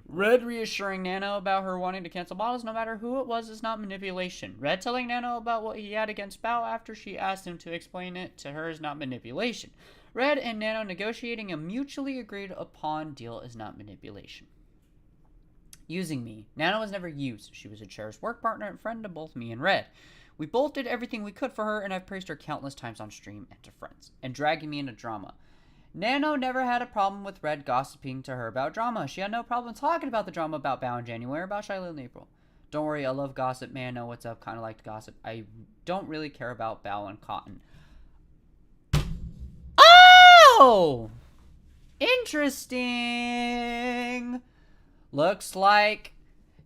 Red reassuring Nano about her wanting to cancel models no matter who it was is not manipulation. Red telling Nano about what he had against Bao after she asked him to explain it to her is not manipulation. Red and Nano negotiating a mutually agreed upon deal is not manipulation. Using me. Nano was never used. She was a cherished work partner and friend to both me and Red. We both did everything we could for her, and I've praised her countless times on stream and to friends, and dragging me into drama. Nano never had a problem with Red gossiping to her about drama. She had no problem talking about the drama about Bao in January, about Shiloh in April. Don't worry, I love gossip, man. Know what's up, kind of like to gossip. I don't really care about Bao and Cotton. Oh! Interesting! Looks like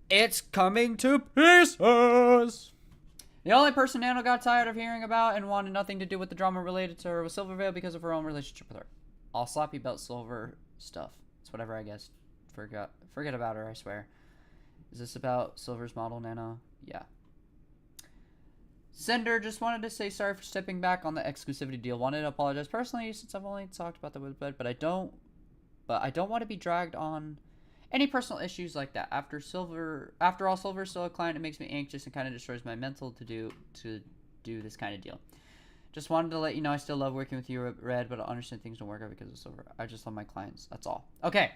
it's coming to pieces. The only person Nano got tired of hearing about and wanted nothing to do with the drama related to her was Silvervale because of her own relationship with her. All sloppy belt silver stuff. It's whatever, I guess. Forget about her, I swear. Is this about Silver's model, Nano? Yeah. Cinder just wanted to say sorry for stepping back on the exclusivity deal. Wanted to apologize personally since I've only talked about that with Bud, but I don't want to be dragged on any personal issues like that. After all, Silver's still a client. It makes me anxious and kind of destroys my mental to do this kind of deal. Just wanted to let you know I still love working with you, Red, but I understand things don't work out because of Silver. I just love my clients. That's all. Okay.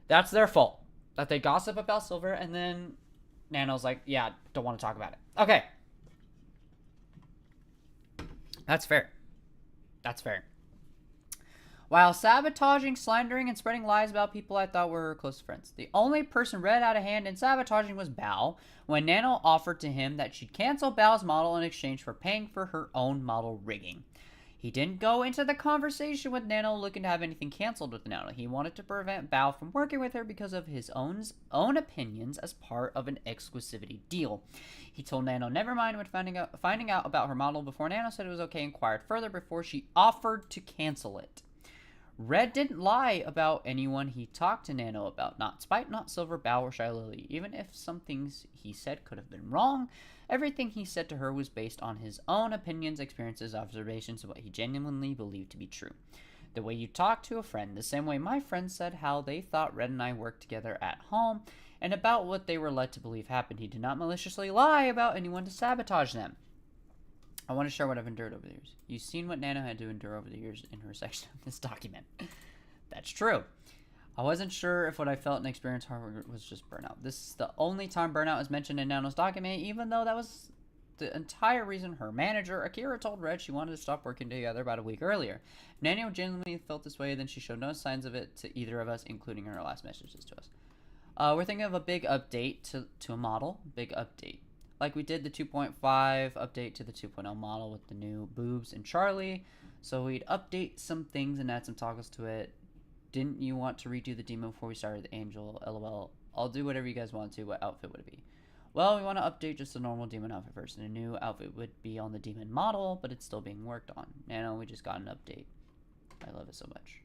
That's their fault. That they gossip about Silver, and then Nano's like, yeah, don't want to talk about it. Okay. That's fair. That's fair. While sabotaging, slandering, and spreading lies about people I thought were her close friends. The only person Red had a hand in sabotaging was Bao, when Nano offered to him that she'd cancel Bao's model in exchange for paying for her own model rigging. He didn't go into the conversation with Nano looking to have anything canceled with Nano. He wanted to prevent Bao from working with her because of his own opinions as part of an exclusivity deal. He told Nano never mind when finding out about her model before Nano said it was okay, inquired further before she offered to cancel it. Red didn't lie about anyone he talked to Nano about, not Spite, not Silver, Bao, or Shy Lily. Even if some things he said could have been wrong, everything he said to her was based on his own opinions, experiences, observations, and what he genuinely believed to be true. The way you talk to a friend, the same way my friends said how they thought Red and I worked together at home, and about what they were led to believe happened. He did not maliciously lie about anyone to sabotage them. I want to share what I've endured over the years. You've seen what Nano had to endure over the years in her section of this document. That's true. I wasn't sure if what I felt and experienced was just burnout. This is the only time burnout is mentioned in Nano's document, even though that was the entire reason her manager, Akira, told Red she wanted to stop working together about a week earlier. If Nano genuinely felt this way, then she showed no signs of it to either of us, including her last messages to us. We're thinking of a big update to a model. Big update. Like we did the 2.5 update to the 2.0 model with the new boobs and Charlie. So we'd update some things and add some toggles to it. Didn't you want to redo the demo before we started the Angel? LOL. I'll do whatever you guys want to. What outfit would it be? Well, we want to update just the normal demon outfit first. And a new outfit would be on the demon model, but it's still being worked on. Nano, we just got an update. I love it so much.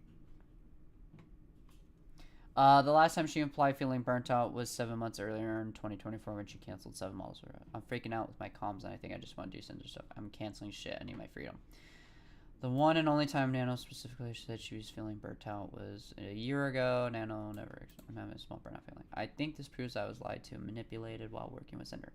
The last time she implied feeling burnt out was 7 months earlier in 2024 when she canceled 7 models. I'm freaking out with my comms and I think I just want to do Cinder stuff. I'm canceling shit. I need my freedom. The one and only time Nano specifically said she was feeling burnt out was a year ago. Nano never. I'm having a small burnout feeling. I think this proves I was lied to and manipulated while working with Cinder.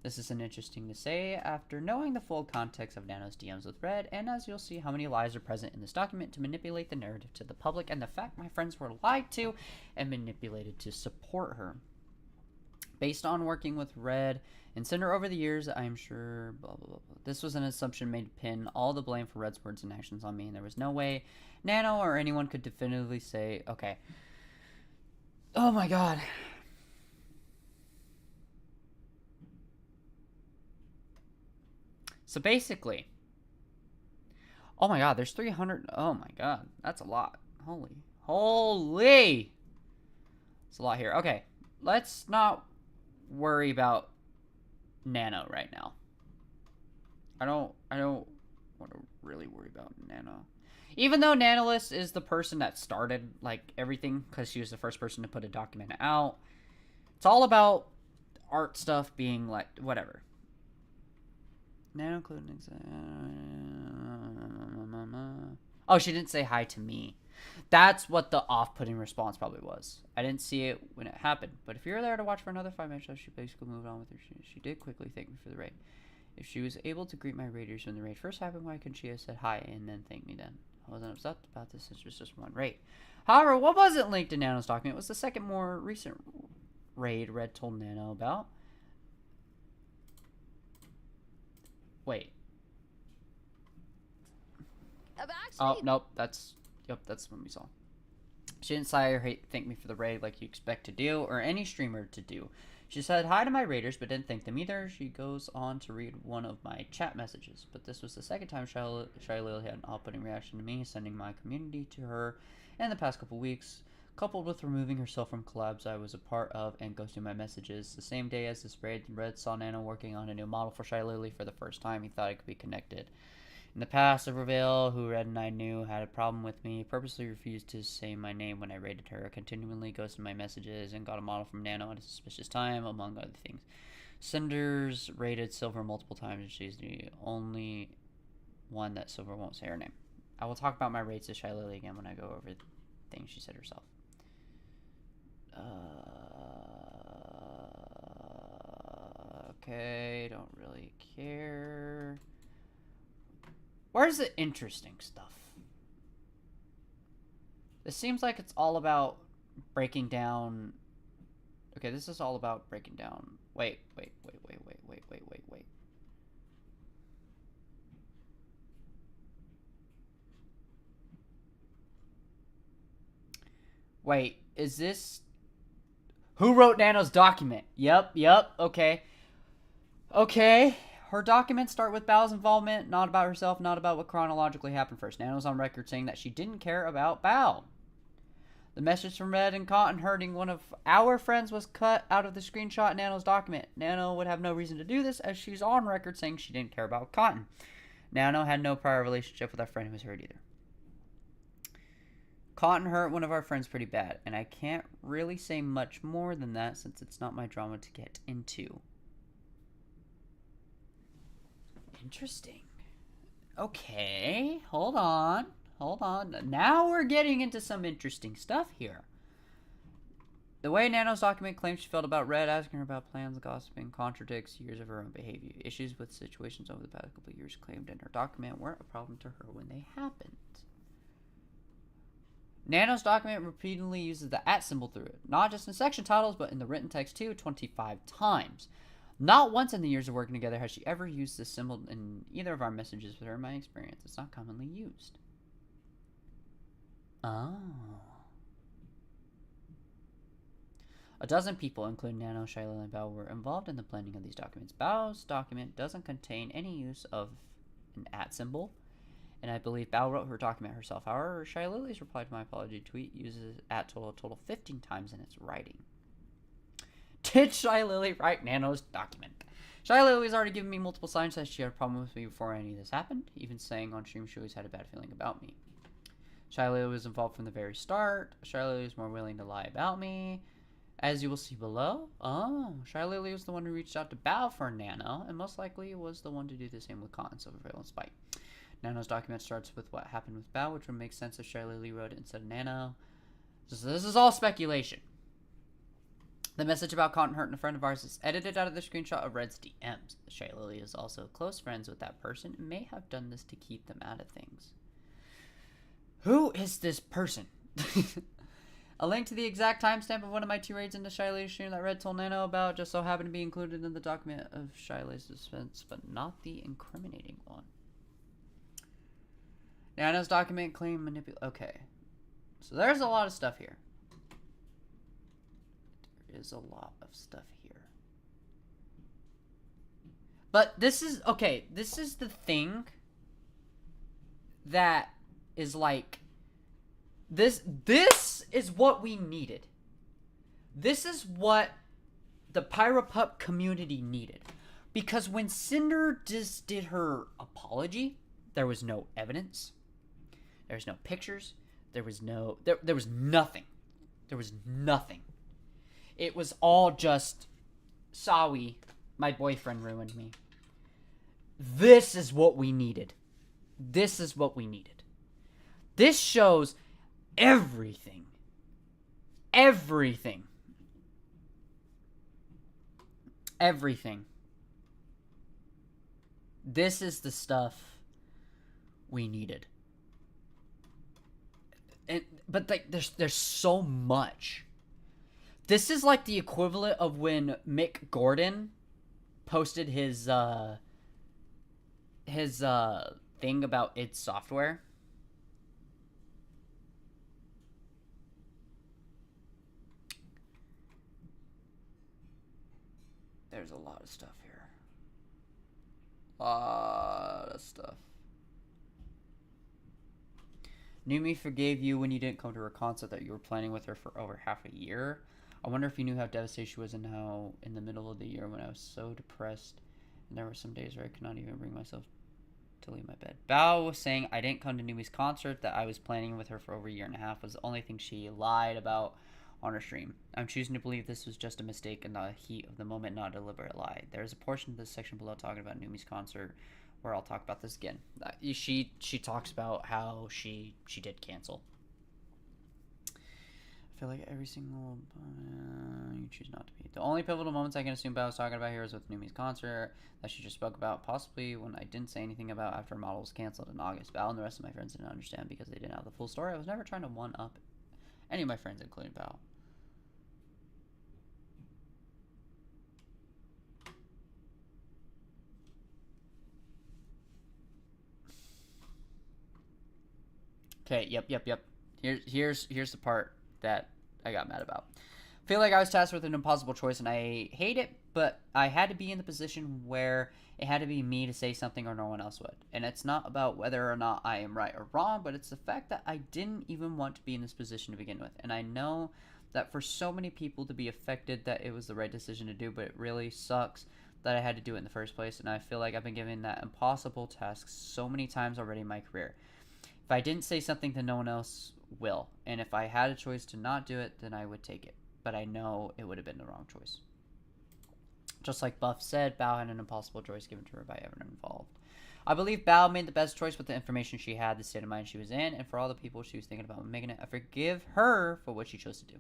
This isn't interesting to say after knowing the full context of Nano's DMs with Red, and as you'll see how many lies are present in this document to manipulate the narrative to the public, and the fact my friends were lied to and manipulated to support her. Based on working with Red and Cinder over the years, I'm sure blah blah blah. This was an assumption made to pin all the blame for Red's words and actions on me, and there was no way Nano or anyone could definitively say, okay. Oh my god. So basically, oh my god, there's 300. Oh my god, that's a lot. Holy. It's a lot here. Okay, let's not worry about Nano right now. I don't want to really worry about Nano. Even though Nanolist is the person that started like everything because she was the first person to put a document out. It's all about art stuff being like whatever. Nano including. Oh, she didn't say hi to me. That's what the off-putting response probably was. I didn't see it when it happened. But if you were there to watch for another 5 minutes, she basically moved on with her. She did quickly thank me for the raid. If she was able to greet my raiders when the raid first happened, why couldn't she have said hi and then thank me then? I wasn't upset about this. It was just one raid. However, what wasn't linked in Nano's document was the second more recent raid Red told Nano about. Wait. Oh, nope. That's what we saw. She didn't sigh or thank me for the raid like you expect to do, or any streamer to do. She said hi to my raiders, but didn't thank them either. She goes on to read one of my chat messages. But this was the second time Shy Lily had an off-putting reaction to me, sending my community to her in the past couple weeks. coupled with removing herself from collabs I was a part of and ghosting my messages. The same day as this raid, Red saw Nano working on a new model for Shy Lily for the first time. He thought it could be connected. In the past, Silvervale, who Red and I knew had a problem with me, purposely refused to say my name when I raided her, continually ghosted my messages, and got a model from Nano at a suspicious time, among other things. Cinder's raided Silver multiple times, and she's the only one that Silver won't say her name. I will talk about my raids to Shy Lily again when I go over things she said herself. Okay, don't really care. Where's the interesting stuff? This seems like it's all about breaking down. Okay, this is all about breaking down. Wait. Wait, is this... Who wrote Nano's document? Yep, okay. Okay, her documents start with Bao's involvement, not about herself, not about what chronologically happened first. Nano's on record saying that she didn't care about Bao. The message from Red and Cotton hurting one of our friends was cut out of the screenshot in Nano's document. Nano would have no reason to do this, as she's on record saying she didn't care about Cotton. Nano had no prior relationship with our friend who was hurt either. Cotton hurt one of our friends pretty bad, and I can't really say much more than that since it's not my drama to get into. Interesting. Okay, hold on. Now we're getting into some interesting stuff here. The way Nano's document claims she felt about Red, asking her about plans, gossiping, contradicts years of her own behavior. Issues with situations over the past couple of years claimed in her document weren't a problem to her when they happened. Nano's document repeatedly uses the @ symbol through it, not just in section titles, but in the written text too, 25 times. Not once in the years of working together has she ever used this symbol in either of our messages with her. In my experience, it's not commonly used. Oh. A dozen people, including Nano, Shiloh, and Bao, were involved in the planning of these documents. Bao's document doesn't contain any use of an @ symbol, and I believe Bao wrote her document herself. However, Shy Lily's reply to my apology tweet uses @ total 15 times in its writing. Did Shy Lily write Nano's document? Shy Lily's already given me multiple signs that she had a problem with me before any of this happened, even saying on stream she always had a bad feeling about me. Shy Lily was involved from the very start. Shy Lily was more willing to lie about me, as you will see below. Oh, Shy Lily was the one who reached out to Bao for Nano, and most likely was the one to do the same with Cotton, Silvervale, and Spike. Nano's document starts with what happened with Bao, which would make sense if Shy Lily wrote it instead of Nano. So this is all speculation. The message about Cotton hurting a friend of ours is edited out of the screenshot of Red's DMs. Shay Lily is also close friends with that person and may have done this to keep them out of things. Who is this person? A link to the exact timestamp of one of my 2 raids into Shy Lily's stream that Red told Nano about just so happened to be included in the document of Shy Lily's defense, but not the incriminating one. Nano's document claim Okay. So there's a lot of stuff here. Is a lot of stuff here. But this is okay, this is the thing that is like this is what we needed. This is what the Pyropup community needed. Because when Cinder just did her apology, there was no evidence. There was no pictures. There was no there was nothing. There was nothing. It was all just, sorry, my boyfriend ruined me. This is what we needed. This is what we needed. This shows everything. Everything. Everything. This is the stuff we needed. But like, there's so much. This is like the equivalent of when Mick Gordon posted his thing about id Software. There's a lot of stuff here. Lot of stuff. Numi forgave you when you didn't come to her concert that you were planning with her for over half a year. I wonder if you knew how devastated she was and how in the middle of the year when I was so depressed and there were some days where I could not even bring myself to leave my bed. Bao was saying I didn't come to Numi's concert that I was planning with her for over a year and a half was the only thing she lied about on her stream. I'm choosing to believe this was just a mistake in the heat of the moment, not a deliberate lie. There is a portion of this section below talking about Numi's concert where I'll talk about this again. She talks about how she did cancel. I feel like every single you choose not to be. The only pivotal moments I can assume Bao was talking about here is with Numi's concert that she just spoke about, possibly when I didn't say anything about after Model was canceled in August. Bao and the rest of my friends didn't understand because they didn't have the full story. I was never trying to one-up any of my friends, including Bao. Okay, yep. Here's the part that I got mad about. I feel like I was tasked with an impossible choice and I hate it, but I had to be in the position where it had to be me to say something or no one else would. And it's not about whether or not I am right or wrong, but it's the fact that I didn't even want to be in this position to begin with. And I know that for so many people to be affected that it was the right decision to do, but it really sucks that I had to do it in the first place. And I feel like I've been given that impossible task so many times already in my career. If I didn't say something, then no one else will. And if I had a choice to not do it, then I would take it. But I know it would have been the wrong choice. Just like Buff said, Bao had an impossible choice given to her by everyone involved. I believe Bao made the best choice with the information she had, the state of mind she was in, and for all the people she was thinking about when making it. I forgive her for what she chose to do.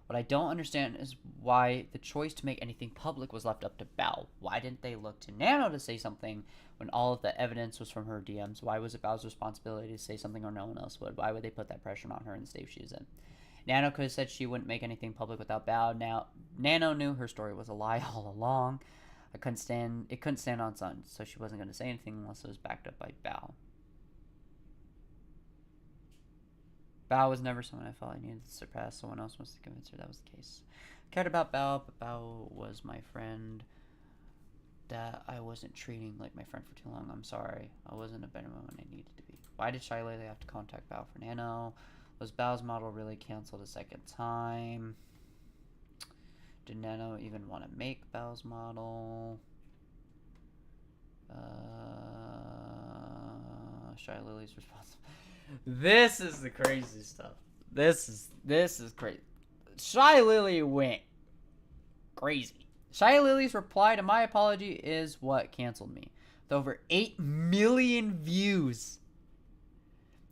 What I don't understand is why the choice to make anything public was left up to Bao. Why didn't they look to Nano to say something when all of the evidence was from her DMs? Why was it Bao's responsibility to say something or no one else would? Why would they put that pressure on her in the state she is in? Nano could have said she wouldn't make anything public without Bao. Now, Nano knew her story was a lie all along. It couldn't stand on its own, so she wasn't going to say anything unless it was backed up by Bao. Bao was never someone I felt I needed to surpass. Someone else must have convinced her that was the case. I cared about Bao, but Bao was my friend that I wasn't treating like my friend for too long. I'm sorry. I wasn't a better woman I needed to be. Why did Shy Lele have to contact Bao for Nano? Was Bao's model really canceled a second time? Did Nano even want to make Bao's model? Shy Lily's responsible. This is the crazy stuff. This is crazy. Shy Lily went crazy. Shy Lily's reply to my apology is what canceled me. With over 8 million views.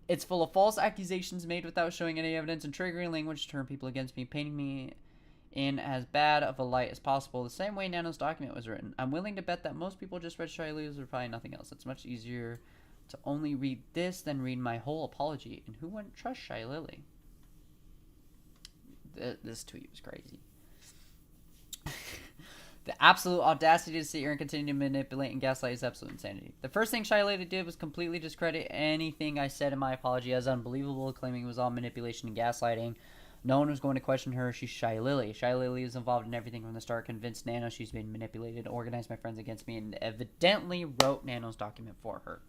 It's full of false accusations made without showing any evidence and triggering language to turn people against me, painting me in as bad of a light as possible, the same way Nano's document was written. I'm willing to bet that most people just read Shy Lily's reply and nothing else. It's much easier to only read this than read my whole apology, and who wouldn't trust Shy Lily? This tweet was crazy. The absolute audacity to sit here and continue to manipulate and gaslight is absolute insanity. The first thing Shy Lily did was completely discredit anything I said in my apology as unbelievable, claiming it was all manipulation and gaslighting. No one was going to question her. She's Shy Lily. Shy Lily is involved in everything from the start, convinced Nano she's been manipulated, organized my friends against me, and evidently wrote Nano's document for her.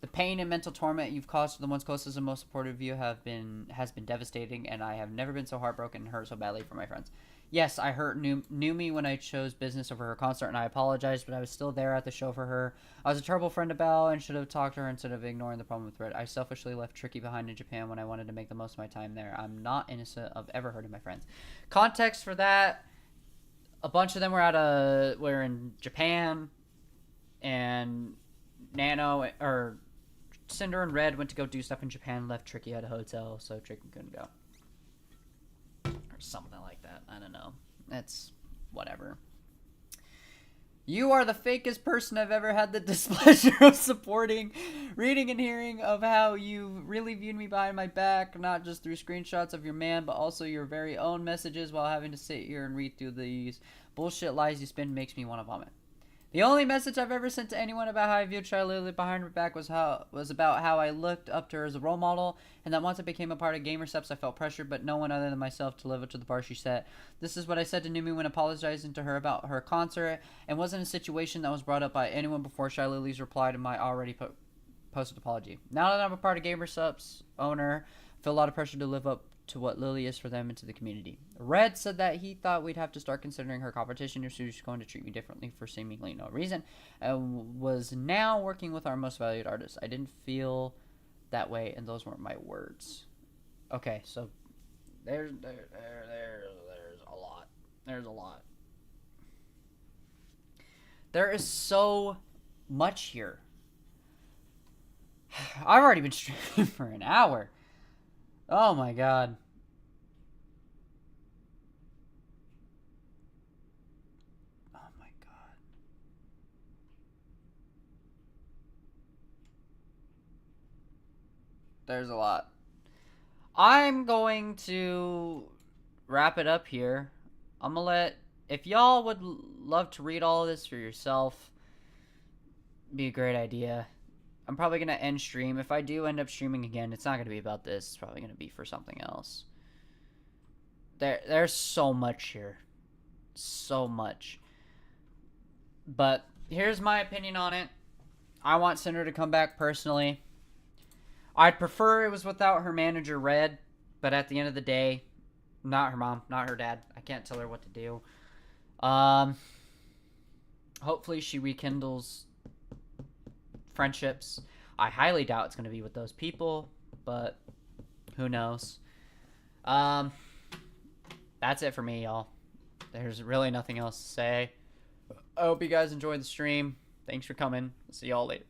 The pain and mental torment you've caused to the ones closest and most supportive of you has been devastating, and I have never been so heartbroken and hurt so badly for my friends. Yes, I hurt Numi when I chose business over her concert, and I apologize, but I was still there at the show for her. I was a terrible friend to Belle and should have talked to her instead of ignoring the problem with Red. I selfishly left Tricky behind in Japan when I wanted to make the most of my time there. I'm not innocent of ever hurting my friends. Context for that, a bunch of them were in Japan, and Nano, or Cinder and Red went to go do stuff in Japan, left Tricky at a hotel, so Tricky couldn't go. Or something like that. I don't know. That's whatever. You are the fakest person I've ever had the displeasure of supporting. Reading and hearing of how you really viewed me behind my back, not just through screenshots of your man, but also your very own messages while having to sit here and read through these bullshit lies you spin makes me want to vomit. The only message I've ever sent to anyone about how I viewed Shy Lily behind her back was about how I looked up to her as a role model, and that once I became a part of Gamer Steps, I felt pressured, but no one other than myself to live up to the bar she set. This is what I said to Numi when apologizing to her about her concert, and wasn't a situation that was brought up by anyone before Shy Lily's reply to my already posted apology. Now that I'm a part of GamerSup's owner, I feel a lot of pressure to live up to what Lily is for them and to the community. Red said that he thought we'd have to start considering her competition or she was going to treat me differently for seemingly no reason, and was now working with our most valued artist. I didn't feel that way, and those weren't my words. Okay, so there's a lot. There's a lot. There is so much here. I've already been streaming for an hour. Oh my god. Oh my god. There's a lot. I'm going to wrap it up here. I'm gonna let, if y'all would love to read all of this for yourself, be a great idea. I'm probably going to end stream. If I do end up streaming again, it's not going to be about this. It's probably going to be for something else. There's so much here. So much. But here's my opinion on it. I want Cinder to come back personally. I'd prefer it was without her manager, Red. But at the end of the day, not her mom, not her dad. I can't tell her what to do. Hopefully she rekindles friendships. I highly doubt it's going to be with those people, but who knows. That's it for me, y'all. There's really nothing else to say. I hope you guys enjoyed the stream. Thanks for coming. See y'all later.